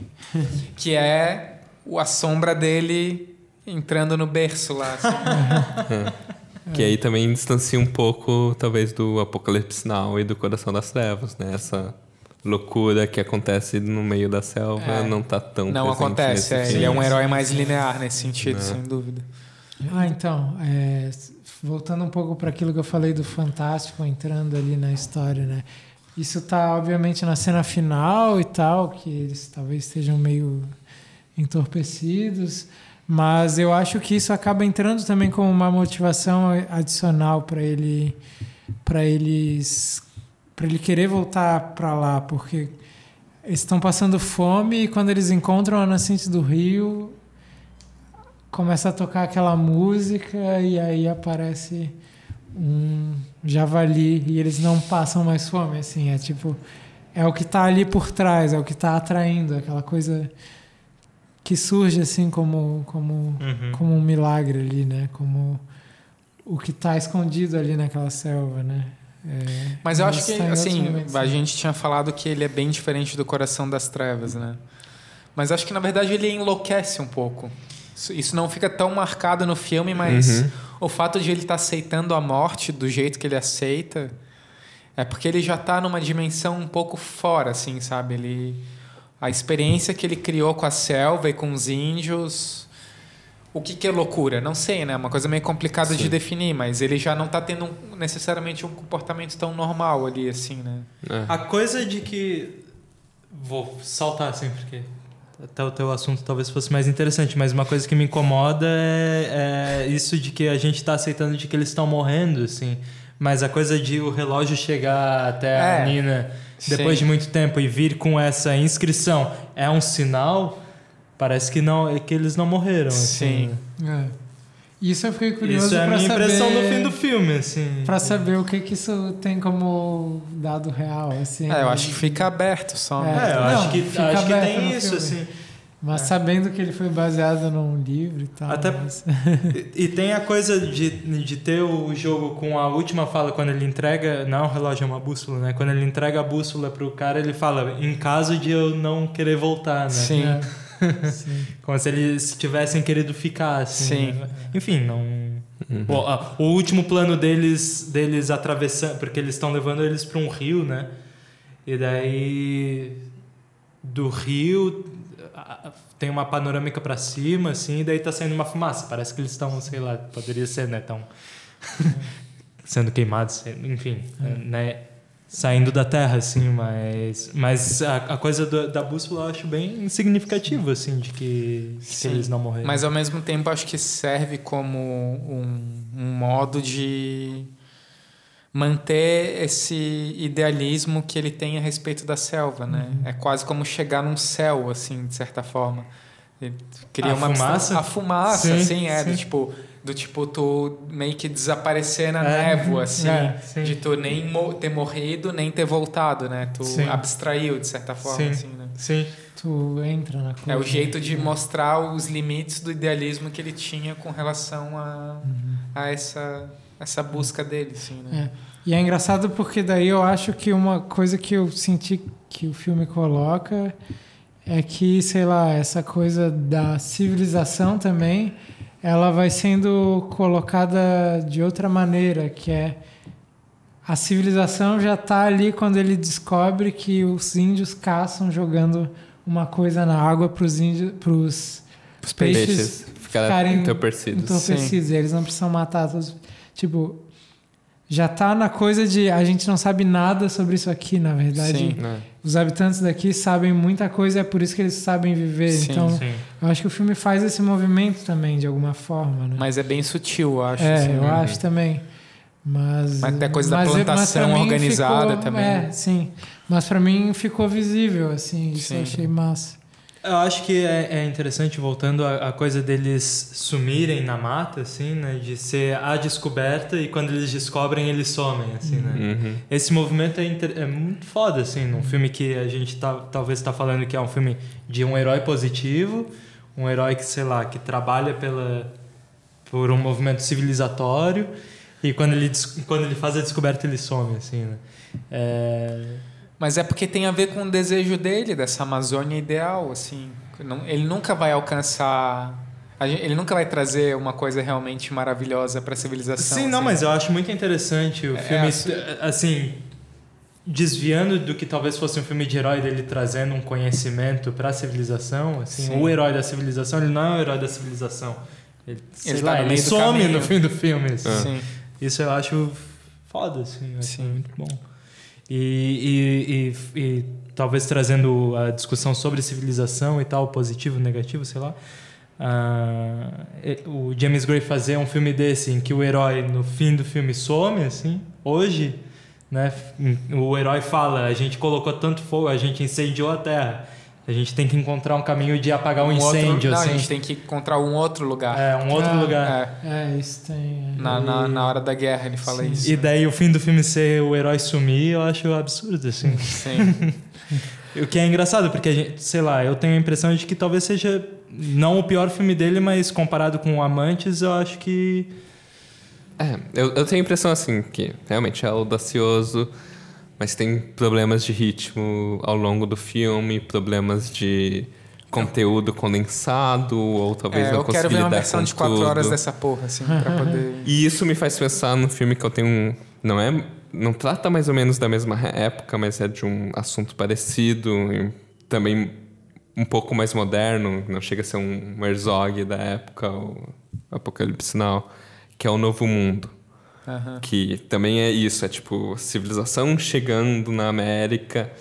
[SPEAKER 1] Que é a sombra dele entrando no berço lá, assim.
[SPEAKER 3] Que aí também distancia um pouco, talvez, do Apocalipse Now e do Coração das Trevas, né? Essa loucura que acontece no meio da selva não tá tão
[SPEAKER 1] Não
[SPEAKER 3] presente
[SPEAKER 1] acontece.
[SPEAKER 3] nesse
[SPEAKER 1] Ele é
[SPEAKER 3] filme.
[SPEAKER 1] um herói mais linear nesse sentido, sem dúvida.
[SPEAKER 2] Então, voltando um pouco para aquilo que eu falei do Fantástico entrando ali na história, né? Isso tá, obviamente, na cena final e tal, que eles talvez estejam meio entorpecidos, mas eu acho que isso acaba entrando também como uma motivação adicional para ele querer voltar para lá, porque eles estão passando fome e quando eles encontram a nascente do rio, começa a tocar aquela música e aí aparece um javali e eles não passam mais fome, assim, é o que está ali por trás, é o que está atraindo, aquela coisa que surge assim como um milagre ali, né? Como o que está escondido ali naquela selva, né?
[SPEAKER 1] Mas eu acho que, assim,
[SPEAKER 2] momentos,
[SPEAKER 1] a gente tinha falado que ele é bem diferente do Coração das Trevas, né? Mas acho que, na verdade, ele enlouquece um pouco. Isso não fica tão marcado no filme, mas o fato de ele estar aceitando a morte do jeito que ele aceita é porque ele já está numa dimensão um pouco fora, assim, sabe? A experiência que ele criou com a selva e com os índios... O que é loucura? Não sei, né? É uma coisa meio complicada de definir, mas ele já não está tendo necessariamente um comportamento tão normal ali, assim, né?
[SPEAKER 4] A coisa de que... Vou saltar assim, porque até o teu assunto talvez fosse mais interessante, mas uma coisa que me incomoda é isso de que a gente está aceitando de que eles estão morrendo, assim. Mas a coisa de o relógio chegar até a Nina depois de muito tempo e vir com essa inscrição é um sinal... Parece que eles não morreram.
[SPEAKER 1] Sim.
[SPEAKER 4] Assim.
[SPEAKER 2] Isso eu fiquei curioso para saber...
[SPEAKER 4] Isso é a minha impressão no fim do filme, assim.
[SPEAKER 2] Para saber o que isso tem como dado real, assim.
[SPEAKER 1] Eu acho que fica aberto só.
[SPEAKER 4] Eu acho que tem isso, assim.
[SPEAKER 2] Mas sabendo que ele foi baseado num livro e tal.
[SPEAKER 4] E tem a coisa de ter o jogo com a última fala, quando ele entrega... Não, o relógio é uma bússola, né? Quando ele entrega a bússola pro cara, ele fala, em caso de eu não querer voltar, né?
[SPEAKER 1] Sim.
[SPEAKER 4] Como se eles tivessem querido ficar, assim.
[SPEAKER 1] Sim.
[SPEAKER 4] Né? Enfim, não... O último plano deles atravessando... Porque eles estão levando eles para um rio, né? E daí... Do rio... Tem uma panorâmica para cima, assim. E daí tá saindo uma fumaça. Parece que eles estão, sei lá... Poderia ser, né? Estão sendo queimados. Enfim, né? Saindo da terra, assim, mas a coisa da bússola eu acho bem significativa, assim, de que eles não morreram.
[SPEAKER 1] Mas ao mesmo tempo acho que serve como um modo de manter esse idealismo que ele tem a respeito da selva, né? É quase como chegar num céu, assim, de certa forma. Ele cria uma
[SPEAKER 4] fumaça?
[SPEAKER 1] A fumaça,
[SPEAKER 4] Sim,
[SPEAKER 1] assim,
[SPEAKER 4] sim.
[SPEAKER 1] do tipo tu meio que desaparecer na névoa, assim, de tu nem ter morrido, nem ter voltado, né? Tu abstraiu, de certa forma, assim, né?
[SPEAKER 4] Sim.
[SPEAKER 2] Tu entra na coisa.
[SPEAKER 1] É o jeito de mostrar os limites do idealismo que ele tinha com relação a essa busca dele, assim, né?
[SPEAKER 2] E é engraçado porque daí eu acho que uma coisa que eu senti que o filme coloca é que, sei lá, essa coisa da civilização também, ela vai sendo colocada de outra maneira, que é a civilização já está ali quando ele descobre que os índios caçam jogando uma coisa na água para os peixes ficarem entorpecidos. E eles não precisam matar todos. Tipo, já está na coisa de a gente não sabe nada sobre isso aqui, na verdade. Os habitantes daqui sabem muita coisa, é por isso que eles sabem viver. Então, eu acho que o filme faz esse movimento também, de alguma forma, né?
[SPEAKER 1] Mas é bem sutil, eu acho.
[SPEAKER 2] Eu acho também. Mas
[SPEAKER 1] tem a coisa da plantação organizada também.
[SPEAKER 2] Sim. Mas para mim ficou visível, assim. Isso eu achei massa.
[SPEAKER 4] Eu acho que é interessante, voltando à coisa deles sumirem na mata, assim, né? De ser a descoberta e quando eles descobrem, eles somem, assim, né? Esse movimento é muito foda, assim, num filme que a gente talvez está falando que é um filme de um herói positivo, um herói que, sei lá, que trabalha por um movimento civilizatório e quando ele faz a descoberta, ele some, assim, né?
[SPEAKER 1] Mas é porque tem a ver com o desejo dele, dessa Amazônia ideal, assim. Ele nunca vai alcançar... Ele nunca vai trazer uma coisa realmente maravilhosa para a civilização.
[SPEAKER 4] Sim, não,
[SPEAKER 1] assim.
[SPEAKER 4] mas eu acho muito interessante o filme, assim... desviando do que talvez fosse um filme de herói, dele trazendo um conhecimento para a civilização, assim,
[SPEAKER 1] Sim.
[SPEAKER 4] o herói da civilização, ele não é o herói da civilização. Ele,
[SPEAKER 1] Ele tá no
[SPEAKER 4] ele
[SPEAKER 1] meio do
[SPEAKER 4] some
[SPEAKER 1] caminho.
[SPEAKER 4] no fim do filme. Assim.
[SPEAKER 1] Sim.
[SPEAKER 4] Isso eu acho foda, assim, eu acho
[SPEAKER 1] Sim.
[SPEAKER 4] muito bom. E talvez trazendo a discussão sobre civilização e tal, positivo, negativo, sei lá. O James Gray fazer um filme desse em que o herói no fim do filme some, assim, hoje, né, o herói fala: a gente colocou tanto fogo, a gente incendiou a Terra, a gente tem que encontrar um caminho de apagar um incêndio.
[SPEAKER 1] Outro, não,
[SPEAKER 4] assim.
[SPEAKER 1] a gente tem que encontrar um outro lugar.
[SPEAKER 4] Um outro lugar.
[SPEAKER 2] Isso tem.
[SPEAKER 1] Na hora da guerra ele fala
[SPEAKER 2] Sim.
[SPEAKER 1] isso.
[SPEAKER 4] E daí o fim do filme ser o herói sumir, eu acho absurdo, assim.
[SPEAKER 1] Sim.
[SPEAKER 4] O que é engraçado, porque a gente, sei lá, eu tenho a impressão de que talvez seja não o pior filme dele, mas comparado com o Amantes, eu acho que...
[SPEAKER 3] Eu tenho a impressão assim, que realmente é audacioso, mas tem problemas de ritmo ao longo do filme, problemas de conteúdo condensado, ou talvez não
[SPEAKER 1] eu
[SPEAKER 3] conseguir
[SPEAKER 1] quero ver uma
[SPEAKER 3] lidar
[SPEAKER 1] versão
[SPEAKER 3] com
[SPEAKER 1] de 4
[SPEAKER 3] tudo.
[SPEAKER 1] horas dessa porra, assim, pra poder...
[SPEAKER 3] E isso me faz pensar num filme que eu tenho não trata mais ou menos da mesma época, mas é de um assunto parecido e também um pouco mais moderno, não chega a ser um Herzog da época, o Apocalipse Now, que é o Novo Mundo.
[SPEAKER 1] Uhum.
[SPEAKER 3] Que também é isso, é tipo civilização chegando na América,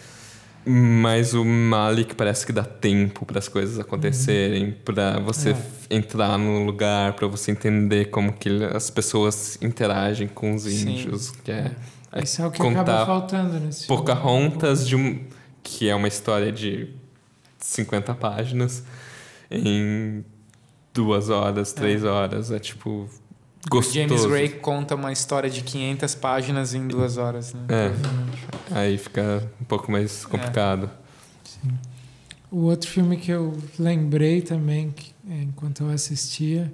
[SPEAKER 3] mas o Malik parece que dá tempo para as coisas acontecerem, para você entrar no lugar, para você entender como que as pessoas interagem com os índios, que
[SPEAKER 2] Isso é o que acaba faltando nesse filme.
[SPEAKER 3] Pocahontas, que é uma história de 50 páginas, em 2 horas, 3 horas. É tipo gostoso.
[SPEAKER 1] James Gray conta uma história de 500 páginas em 2 horas, né?
[SPEAKER 3] Aí fica um pouco mais complicado.
[SPEAKER 2] Sim. O outro filme que eu lembrei também, enquanto eu assistia,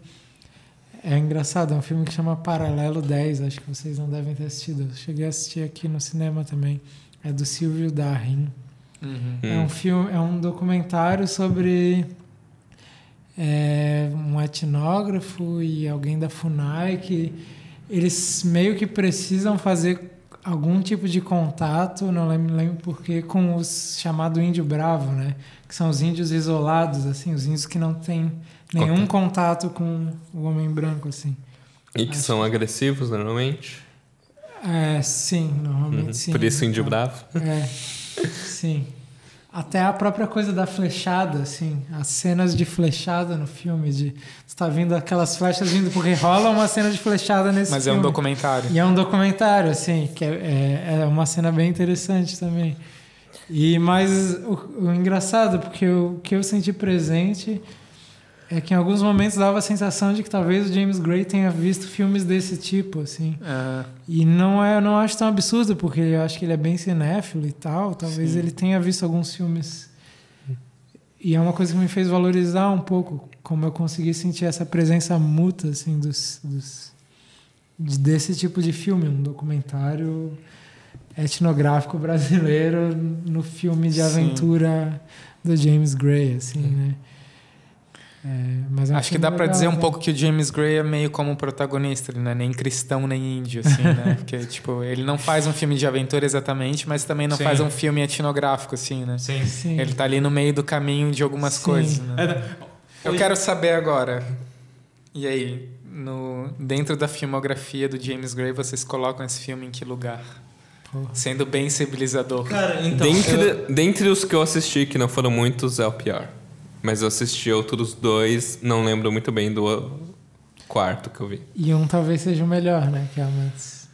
[SPEAKER 2] é engraçado, é um filme que chama Paralelo 10, acho que vocês não devem ter assistido. Eu cheguei a assistir aqui no cinema também. É do Silvio Darin.
[SPEAKER 1] Uhum.
[SPEAKER 2] É um filme, é um documentário sobre um etnógrafo e alguém da FUNAI que eles meio que precisam fazer algum tipo de contato, não lembro porquê, com os chamado índio bravo, né? Que são os índios isolados, assim, os índios que não têm nenhum contato com o homem branco, assim.
[SPEAKER 3] E que são agressivos normalmente?
[SPEAKER 2] Sim, normalmente sim.
[SPEAKER 3] Por isso índio bravo?
[SPEAKER 2] Sim. Até a própria coisa da flechada, assim, as cenas de flechada no filme, você tá vendo aquelas flechas vindo, porque rola uma cena de flechada nesse filme.
[SPEAKER 1] Mas é um documentário.
[SPEAKER 2] E é um documentário, assim, que é uma cena bem interessante também. Mas o engraçado, porque o que eu senti presente é que em alguns momentos dava a sensação de que talvez o James Gray tenha visto filmes desse tipo, assim. E não acho tão absurdo, porque eu acho que ele é bem cinéfilo e tal. Talvez ele tenha visto alguns filmes. E é uma coisa que me fez valorizar um pouco, como eu consegui sentir essa presença mútua, assim, desse tipo de filme, um documentário etnográfico brasileiro no filme de aventura do James Gray, assim, né? Mas
[SPEAKER 1] acho que dá pra dizer um pouco que o James Gray é meio como o protagonista, ele não é nem cristão nem índio, assim, né? Porque, tipo, ele não faz um filme de aventura exatamente, mas também não faz um filme etnográfico, assim, né?
[SPEAKER 2] Sim.
[SPEAKER 1] Ele tá ali no meio do caminho de algumas coisas, né? Eu quero saber agora, e aí, dentro da filmografia do James Gray, vocês colocam esse filme em que lugar? Sendo bem civilizador.
[SPEAKER 4] Cara, então...
[SPEAKER 3] Dentre os que eu assisti, que não foram muitos, é o pior. Mas eu assisti outros 2, não lembro muito bem do quarto que eu vi.
[SPEAKER 2] E um talvez seja o melhor, né? Que é Amantes.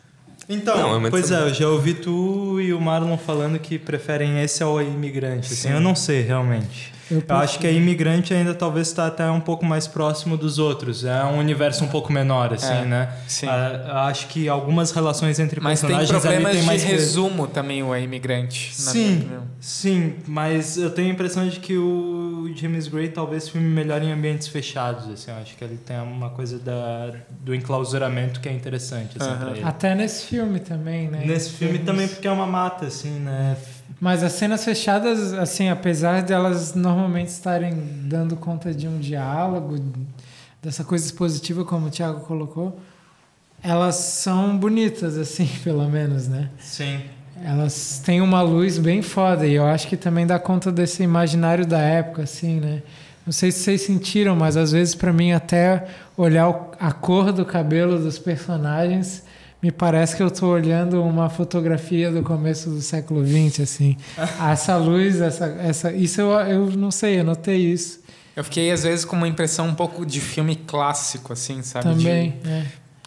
[SPEAKER 4] Então, pois eu já ouvi tu e o Marlon falando que preferem esse ao Imigrante. Assim, eu não sei, realmente. Eu acho que a Imigrante ainda talvez está até um pouco mais próximo dos outros. É um universo um pouco menor, assim, né?
[SPEAKER 1] Sim.
[SPEAKER 4] Acho que algumas relações entre personagens
[SPEAKER 1] mas tem problemas
[SPEAKER 4] ali tem mais
[SPEAKER 1] de resumo também, o Imigrante.
[SPEAKER 4] Sim, mas eu tenho a impressão de que o James Gray talvez filme melhor em ambientes fechados. Assim, eu acho que ele tem uma coisa do enclausuramento que é interessante, assim, pra ele.
[SPEAKER 2] Até nesse filme também, né?
[SPEAKER 4] Nesse filme também, porque é uma mata, assim, né?
[SPEAKER 2] Mas as cenas fechadas, assim, apesar de elas normalmente estarem dando conta de um diálogo, dessa coisa expositiva, como o Thiago colocou, elas são bonitas, assim, pelo menos, né?
[SPEAKER 4] Sim.
[SPEAKER 2] elas têm uma luz bem foda, e eu acho que também dá conta desse imaginário da época, assim, né? Não sei se vocês sentiram, mas às vezes para mim até olhar a cor do cabelo dos personagens me parece que eu tô olhando uma fotografia do começo do século XX, assim. Essa luz, isso eu não sei, eu notei isso.
[SPEAKER 1] Eu fiquei, às vezes, com uma impressão um pouco de filme clássico, assim, sabe?
[SPEAKER 2] Também,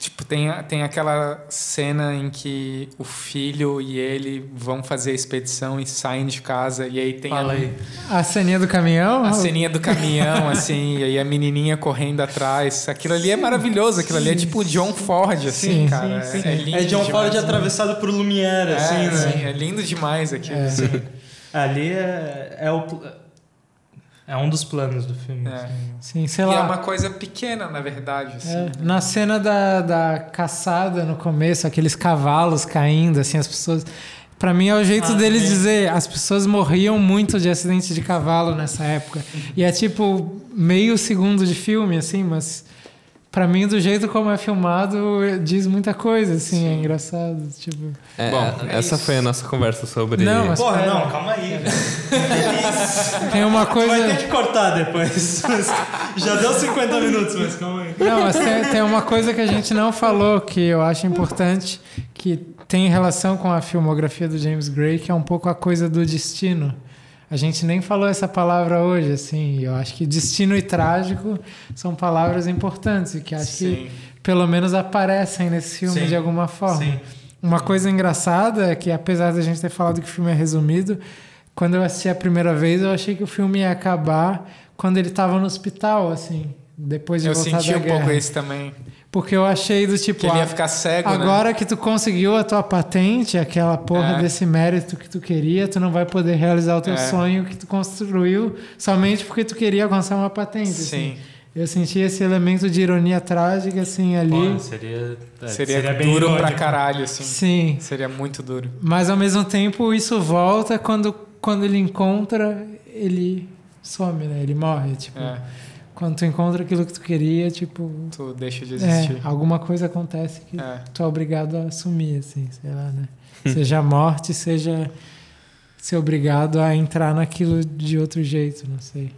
[SPEAKER 1] Tipo, tem aquela cena em que o filho e ele vão fazer a expedição e saem de casa, e aí tem
[SPEAKER 2] a ceninha do caminhão?
[SPEAKER 1] a ceninha do caminhão, assim, e aí a menininha correndo atrás. Aquilo ali é maravilhoso, aquilo ali é tipo John Ford, assim, cara.
[SPEAKER 4] Sim.
[SPEAKER 1] É lindo
[SPEAKER 4] É John Ford
[SPEAKER 1] demais,
[SPEAKER 4] atravessado por Lumière, assim, né?
[SPEAKER 1] Sim, é lindo demais aquilo. Assim.
[SPEAKER 4] Ali é um dos planos do filme.
[SPEAKER 1] É.
[SPEAKER 4] Assim.
[SPEAKER 2] Sim, sei
[SPEAKER 1] E
[SPEAKER 2] lá.
[SPEAKER 1] é uma coisa pequena, na verdade. Assim.
[SPEAKER 2] Na cena da caçada no começo, aqueles cavalos caindo, assim, as pessoas... Pra mim é o jeito deles dizer, as pessoas morriam muito de acidente de cavalo nessa época. E é tipo meio segundo de filme, assim, mas pra mim, do jeito como é filmado, diz muita coisa, assim, é engraçado. Tipo...
[SPEAKER 3] Bom, essa foi a nossa conversa sobre...
[SPEAKER 2] Não, mas
[SPEAKER 4] Porra, não, calma aí, velho.
[SPEAKER 2] tem uma coisa...
[SPEAKER 4] Vai ter que cortar depois. Já deu 50 minutos, mas calma aí.
[SPEAKER 2] Não, mas tem uma coisa que a gente não falou, que eu acho importante, que tem relação com a filmografia do James Gray, que é um pouco a coisa do destino. A gente nem falou essa palavra hoje, assim. Eu acho que destino e trágico são palavras importantes e que acho que pelo menos aparecem nesse filme de alguma forma.
[SPEAKER 4] Sim.
[SPEAKER 2] Uma coisa engraçada é que, apesar da gente ter falado que o filme é resumido, quando eu assisti a primeira vez, eu achei que o filme ia acabar quando ele estava no hospital, assim, depois de voltar da guerra.
[SPEAKER 1] Eu senti um pouco isso também.
[SPEAKER 2] Porque eu achei do tipo...
[SPEAKER 1] Que ele ia ficar cego,
[SPEAKER 2] agora que tu conseguiu a tua patente, aquela porra desse mérito que tu queria, tu não vai poder realizar o teu sonho que tu construiu somente porque tu queria alcançar uma patente.
[SPEAKER 1] Sim.
[SPEAKER 2] Assim. Eu senti esse elemento de ironia trágica, assim, ali.
[SPEAKER 4] Pô,
[SPEAKER 1] seria
[SPEAKER 4] bem
[SPEAKER 1] duro
[SPEAKER 4] irônico.
[SPEAKER 1] pra caralho, assim.
[SPEAKER 2] Sim.
[SPEAKER 1] Seria muito duro.
[SPEAKER 2] Mas, ao mesmo tempo, isso volta quando ele encontra, ele some, né? Ele morre, tipo... Quando tu encontra aquilo que tu queria, tipo...
[SPEAKER 1] Tu deixa de existir.
[SPEAKER 2] Alguma coisa acontece que tu é obrigado a assumir, assim, sei lá, né? Seja a morte, seja ser obrigado a entrar naquilo de outro jeito, não sei.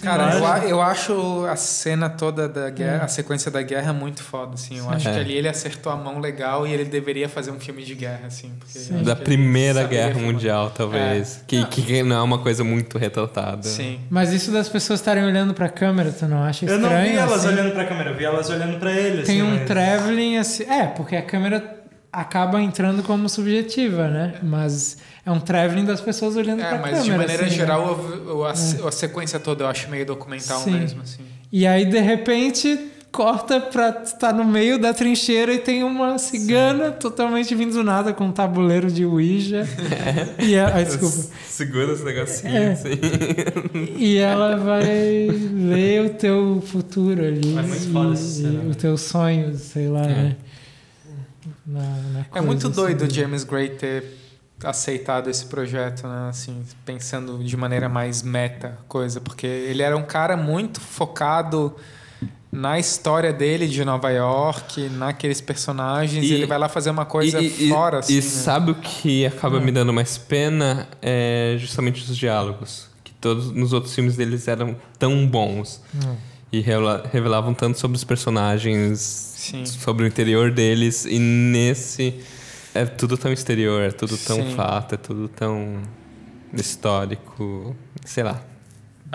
[SPEAKER 1] Cara, eu acho a cena toda da guerra, a sequência da guerra muito foda, assim. Eu acho que ali ele acertou a mão legal e ele deveria fazer um filme de guerra, assim. Porque
[SPEAKER 3] da Primeira Guerra Mundial, talvez. Que não é uma coisa muito retratada.
[SPEAKER 1] Sim.
[SPEAKER 2] Mas isso das pessoas estarem olhando pra câmera, tu não acha estranho?
[SPEAKER 4] Eu não vi elas
[SPEAKER 2] assim?
[SPEAKER 4] olhando pra câmera, eu vi elas olhando pra ele.
[SPEAKER 2] Tem
[SPEAKER 4] assim,
[SPEAKER 2] um traveling, assim... porque a câmera acaba entrando como subjetiva, né? Mas... é um traveling das pessoas olhando pra câmera.
[SPEAKER 1] Mas de maneira
[SPEAKER 2] assim,
[SPEAKER 1] geral, a sequência toda eu acho meio documental mesmo, assim.
[SPEAKER 2] E aí, de repente, corta pra estar no meio da trincheira e tem uma cigana totalmente vindo do nada com um tabuleiro de Ouija. Desculpa.
[SPEAKER 3] Segura esse negocinho, assim.
[SPEAKER 2] E ela vai ler o teu futuro ali.
[SPEAKER 4] É muito foda essa cena,
[SPEAKER 2] os teus sonhos, sei lá, né?
[SPEAKER 1] É muito doido o
[SPEAKER 2] assim.
[SPEAKER 1] James Gray ter aceitado esse projeto, né? Assim, pensando de maneira mais meta coisa, porque ele era um cara muito focado na história dele de Nova York, naqueles personagens, e ele vai lá fazer uma coisa fora, assim.
[SPEAKER 3] E sabe o que acaba me dando mais pena? É justamente os diálogos, que todos nos outros filmes deles eram tão bons e revelavam tanto sobre os personagens, sobre o interior deles, e nesse é tudo tão exterior, é tudo tão fato, é tudo tão histórico, sei lá,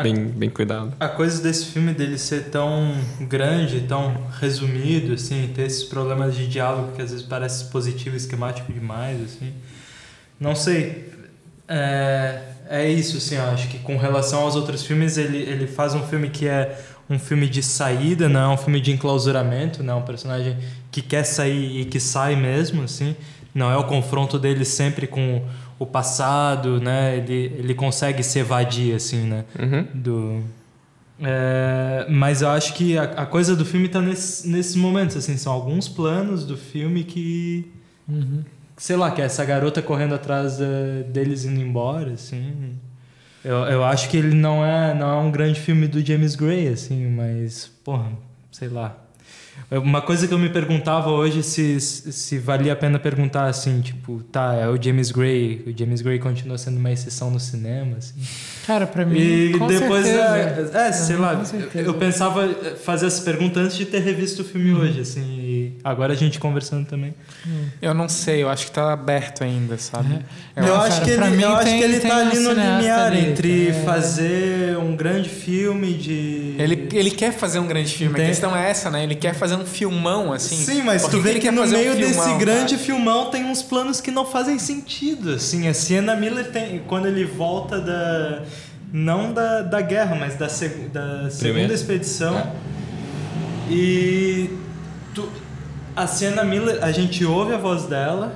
[SPEAKER 3] bem cuidado.
[SPEAKER 4] A coisa desse filme dele ser tão grande, tão resumido, assim, ter esses problemas de diálogo que às vezes parece positivo e esquemático demais, assim, não sei, é isso, assim, eu acho que com relação aos outros filmes, ele faz um filme que é um filme de saída, não é um filme de enclausuramento, não é um personagem que quer sair e que sai mesmo, assim. Não é o confronto dele sempre com o passado, né? Ele consegue se evadir, assim, né? Mas eu acho que a coisa do filme tá nesses momentos, assim. São alguns planos do filme que... Sei lá, que é essa garota correndo atrás deles indo embora, assim. Eu acho que ele não é um grande filme do James Gray, assim, mas, porra, sei lá. Uma coisa que eu me perguntava hoje, se valia a pena perguntar assim, tipo, tá, é o James Gray. O James Gray continua sendo uma exceção no cinema, assim.
[SPEAKER 2] Cara, pra mim,
[SPEAKER 4] E
[SPEAKER 2] com
[SPEAKER 4] depois,
[SPEAKER 2] certeza.
[SPEAKER 4] sei lá,
[SPEAKER 2] Com certeza.
[SPEAKER 4] eu pensava fazer essa pergunta antes de ter revisto o filme hoje, assim, e agora a gente conversando também.
[SPEAKER 1] Eu não sei, eu acho que tá aberto ainda, sabe?
[SPEAKER 4] Eu acho que
[SPEAKER 2] pra mim
[SPEAKER 4] ele
[SPEAKER 2] tem
[SPEAKER 4] tá
[SPEAKER 2] um
[SPEAKER 4] ali no
[SPEAKER 2] cineasta
[SPEAKER 4] limiar
[SPEAKER 2] ali,
[SPEAKER 4] entre fazer um grande filme de...
[SPEAKER 1] Ele quer fazer um grande filme, a
[SPEAKER 4] Entende?
[SPEAKER 1] questão é essa, né? Ele quer fazer um filmão, assim.
[SPEAKER 4] Sim, mas
[SPEAKER 1] Por
[SPEAKER 4] tu vê
[SPEAKER 1] ele
[SPEAKER 4] que
[SPEAKER 1] quer
[SPEAKER 4] no
[SPEAKER 1] fazer um
[SPEAKER 4] meio desse
[SPEAKER 1] filmão,
[SPEAKER 4] grande
[SPEAKER 1] cara?
[SPEAKER 4] filmão tem uns planos que não fazem sentido, assim. A Sienna Miller tem... Quando ele volta da... Não da guerra, mas da segunda expedição. E... A Sienna Miller, a gente ouve a voz dela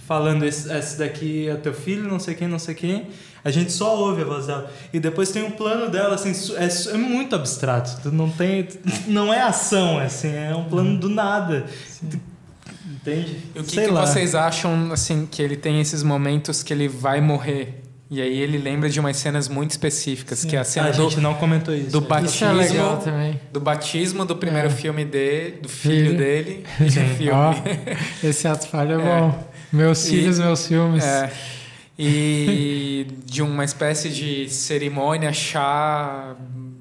[SPEAKER 4] falando esse daqui é teu filho, não sei quem. A gente só ouve a voz dela. E depois tem um plano dela, assim, é muito abstrato. Tu não tem... Não é ação, assim, é um plano do nada. Entende?
[SPEAKER 1] E o que vocês acham, assim, que ele tem esses momentos que ele vai morrer? E aí ele lembra de umas cenas muito específicas, que é a cena
[SPEAKER 4] A gente não comentou isso.
[SPEAKER 1] do
[SPEAKER 4] né?
[SPEAKER 2] Isso é
[SPEAKER 1] batismo,
[SPEAKER 2] legal também.
[SPEAKER 1] do batismo do primeiro filme dele, do
[SPEAKER 2] Filho.
[SPEAKER 1] filho dele. do filme.
[SPEAKER 2] Ó, esse ato falho é bom. Meus filhos, meus filmes.
[SPEAKER 1] É. E de uma espécie de cerimônia, chá,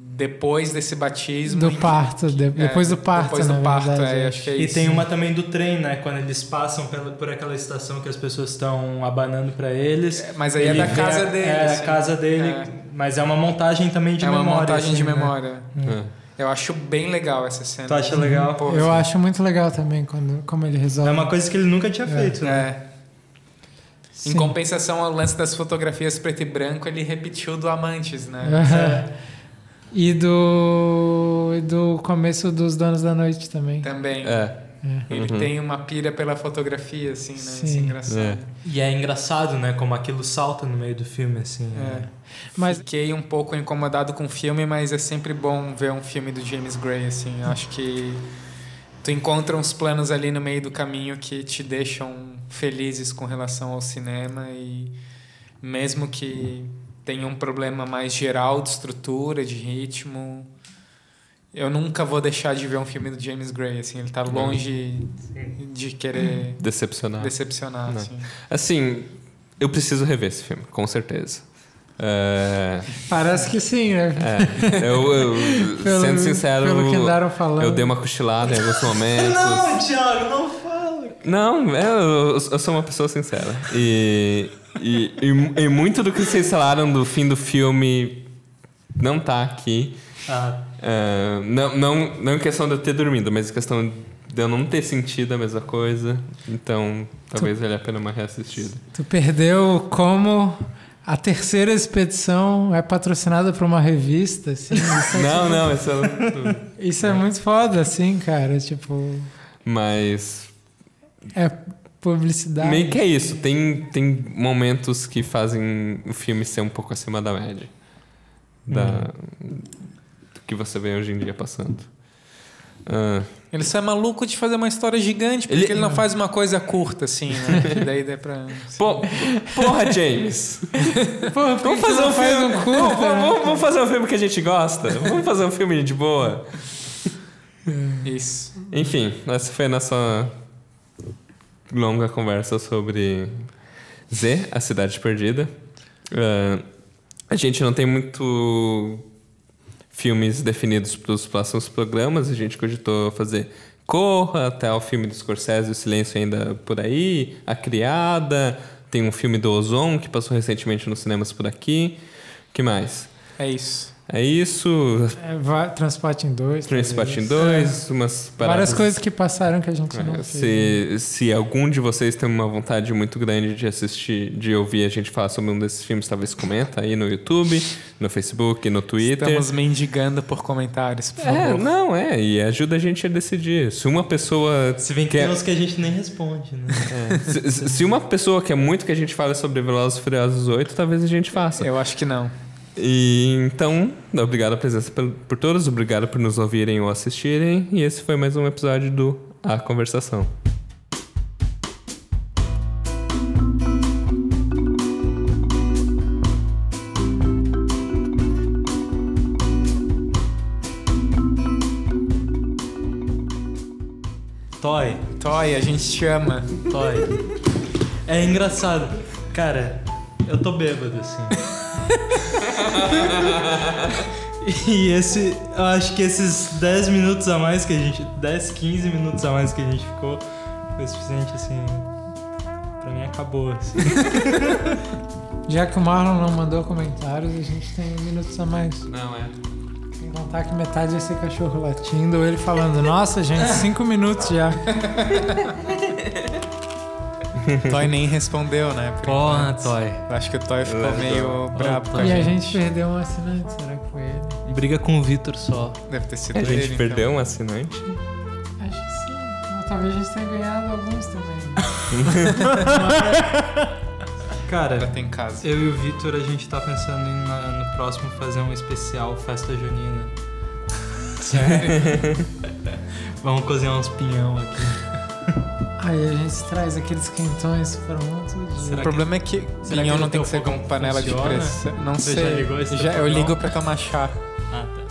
[SPEAKER 1] depois desse batismo.
[SPEAKER 2] Do parto, depois do parto,
[SPEAKER 1] Depois do
[SPEAKER 2] na
[SPEAKER 1] parto,
[SPEAKER 2] verdade,
[SPEAKER 1] acho que é
[SPEAKER 4] E
[SPEAKER 1] isso.
[SPEAKER 4] tem uma também do trem, né? Quando eles passam por aquela estação que as pessoas estão abanando pra eles.
[SPEAKER 1] Mas aí é
[SPEAKER 4] Ele
[SPEAKER 1] da
[SPEAKER 4] vê
[SPEAKER 1] casa dele.
[SPEAKER 4] É
[SPEAKER 1] assim.
[SPEAKER 4] a casa dele,
[SPEAKER 1] É.
[SPEAKER 4] mas é uma montagem também de
[SPEAKER 1] É
[SPEAKER 4] memória.
[SPEAKER 1] uma montagem
[SPEAKER 4] assim,
[SPEAKER 1] de
[SPEAKER 4] né?
[SPEAKER 1] memória. Eu acho bem legal essa cena.
[SPEAKER 4] Tu acha legal?
[SPEAKER 1] Pô,
[SPEAKER 2] Eu acho muito legal também como ele resolve.
[SPEAKER 4] É uma coisa que ele nunca tinha feito, né?
[SPEAKER 1] Em
[SPEAKER 2] Sim.
[SPEAKER 1] compensação ao lance das fotografias preto e branco, ele repetiu do Amantes, né?
[SPEAKER 2] E do começo dos Donos da Noite também.
[SPEAKER 1] Também. Ele
[SPEAKER 3] Uhum.
[SPEAKER 1] tem uma pira pela fotografia, assim, né? Isso é
[SPEAKER 2] Sim.
[SPEAKER 1] engraçado.
[SPEAKER 4] E é engraçado, né? Como aquilo salta no meio do filme, assim. né?
[SPEAKER 2] Mas
[SPEAKER 1] Fiquei um pouco incomodado com o filme, mas é sempre bom ver um filme do James Gray, assim. Eu acho que tu encontra uns planos ali no meio do caminho que te deixam felizes com relação ao cinema e mesmo que tenha um problema mais geral de estrutura, de ritmo, eu nunca vou deixar de ver um filme do James Gray, assim. Ele tá longe de querer
[SPEAKER 3] Decepcionar.
[SPEAKER 1] decepcionar,
[SPEAKER 3] Não.
[SPEAKER 1] assim.
[SPEAKER 3] Assim, eu preciso rever esse filme, com certeza.
[SPEAKER 2] parece que sim, né?
[SPEAKER 3] Sendo sincero,
[SPEAKER 2] pelo que andaram falando.
[SPEAKER 3] eu dei uma cochilada em alguns momentos.
[SPEAKER 4] Não, Thiago, não fala.
[SPEAKER 3] Não, eu sou uma pessoa sincera. E muito do que vocês falaram do fim do filme não tá aqui. Não em questão de eu ter dormido, mas em questão de eu não ter sentido a mesma coisa. Então, talvez valha a pena uma reassistida.
[SPEAKER 2] Tu perdeu como a terceira expedição é patrocinada por uma revista, assim.
[SPEAKER 3] Não, isso
[SPEAKER 2] Isso é muito foda, assim, cara. Tipo,
[SPEAKER 3] Mas
[SPEAKER 2] é publicidade.
[SPEAKER 3] meio que é isso. Tem momentos que fazem o filme ser um pouco acima da média. Do que você vê hoje em dia passando.
[SPEAKER 1] Ele só é maluco de fazer uma história gigante, porque ele não faz uma coisa curta, assim, né? Que daí dá pra...
[SPEAKER 3] Porra, James!
[SPEAKER 2] Pô,
[SPEAKER 3] Vamos fazer um
[SPEAKER 2] faz
[SPEAKER 3] filme.
[SPEAKER 2] um curta,
[SPEAKER 3] Vamos fazer um filme que a gente gosta. Vamos fazer um filme de boa.
[SPEAKER 1] Isso.
[SPEAKER 3] Enfim, essa foi a nossa longa conversa sobre Z, a Cidade Perdida. A gente não tem muito filmes definidos para os próximos programas. A gente cogitou fazer Corra, até o filme do Scorsese, O Silêncio Ainda Por Aí, A Criada, tem um filme do Ozon que passou recentemente nos cinemas por aqui. O que mais?
[SPEAKER 1] É isso.
[SPEAKER 3] É isso.
[SPEAKER 2] Transporte em 2.
[SPEAKER 3] Transporte em 2, umas paradas.
[SPEAKER 2] Várias coisas que passaram que a gente não fez.
[SPEAKER 3] Se algum de vocês tem uma vontade muito grande de assistir, de ouvir a gente falar sobre um desses filmes, talvez comenta aí no YouTube, no Facebook, no Twitter.
[SPEAKER 1] Estamos mendigando por comentários, por favor.
[SPEAKER 3] E ajuda a gente a decidir. Se uma pessoa...
[SPEAKER 4] Se bem que tem uns que a gente nem responde, né?
[SPEAKER 3] Se uma pessoa quer muito que a gente fale sobre Velozes e Furiosos 8, talvez a gente faça.
[SPEAKER 1] Eu acho que não.
[SPEAKER 3] E então, obrigado a presença por todos, obrigado por nos ouvirem ou assistirem. E esse foi mais um episódio do A Conversação.
[SPEAKER 4] Toy.
[SPEAKER 1] Toy, a gente te ama.
[SPEAKER 4] Toy. É engraçado. Cara, eu tô bêbado, assim. E eu acho que esses 10 minutos a mais que a gente... 10, 15 minutos a mais que a gente ficou foi suficiente, assim... Pra mim acabou, assim.
[SPEAKER 2] Já que o Marlon não mandou comentários, a gente tem minutos a mais.
[SPEAKER 3] Não, é.
[SPEAKER 2] Sem contar que metade vai ser cachorro latindo ou ele falando, nossa, gente, 5 minutos já.
[SPEAKER 1] Toy nem respondeu, né?
[SPEAKER 4] Porra, Toy.
[SPEAKER 1] Eu acho que o Toy ficou meio brabo com a
[SPEAKER 2] E a
[SPEAKER 1] gente.
[SPEAKER 2] gente perdeu um assinante, será que foi ele?
[SPEAKER 4] Briga com o Vitor só.
[SPEAKER 1] Deve ter sido
[SPEAKER 3] A
[SPEAKER 1] ele,
[SPEAKER 3] gente perdeu um assinante?
[SPEAKER 2] Acho que sim. Ou talvez a gente tenha ganhado alguns também.
[SPEAKER 4] Cara,
[SPEAKER 1] Pra ter em casa.
[SPEAKER 4] eu e o Vitor, a gente tá pensando em no próximo fazer um especial festa junina.
[SPEAKER 1] Sério?
[SPEAKER 4] Vamos cozinhar uns pinhão aqui.
[SPEAKER 2] Aí a gente traz aqueles quentões prontos.
[SPEAKER 4] Será
[SPEAKER 1] O problema é que
[SPEAKER 4] será
[SPEAKER 1] pinhão
[SPEAKER 4] que
[SPEAKER 1] não
[SPEAKER 4] o
[SPEAKER 1] tem
[SPEAKER 4] teu
[SPEAKER 1] que ser
[SPEAKER 4] fogão
[SPEAKER 1] com panela de
[SPEAKER 4] funciona?
[SPEAKER 1] pressão. Não
[SPEAKER 4] Você
[SPEAKER 1] sei.
[SPEAKER 4] já ligou esse teu
[SPEAKER 1] Eu
[SPEAKER 4] fogão?
[SPEAKER 1] ligo pra tomar chá.
[SPEAKER 4] Ah, tá.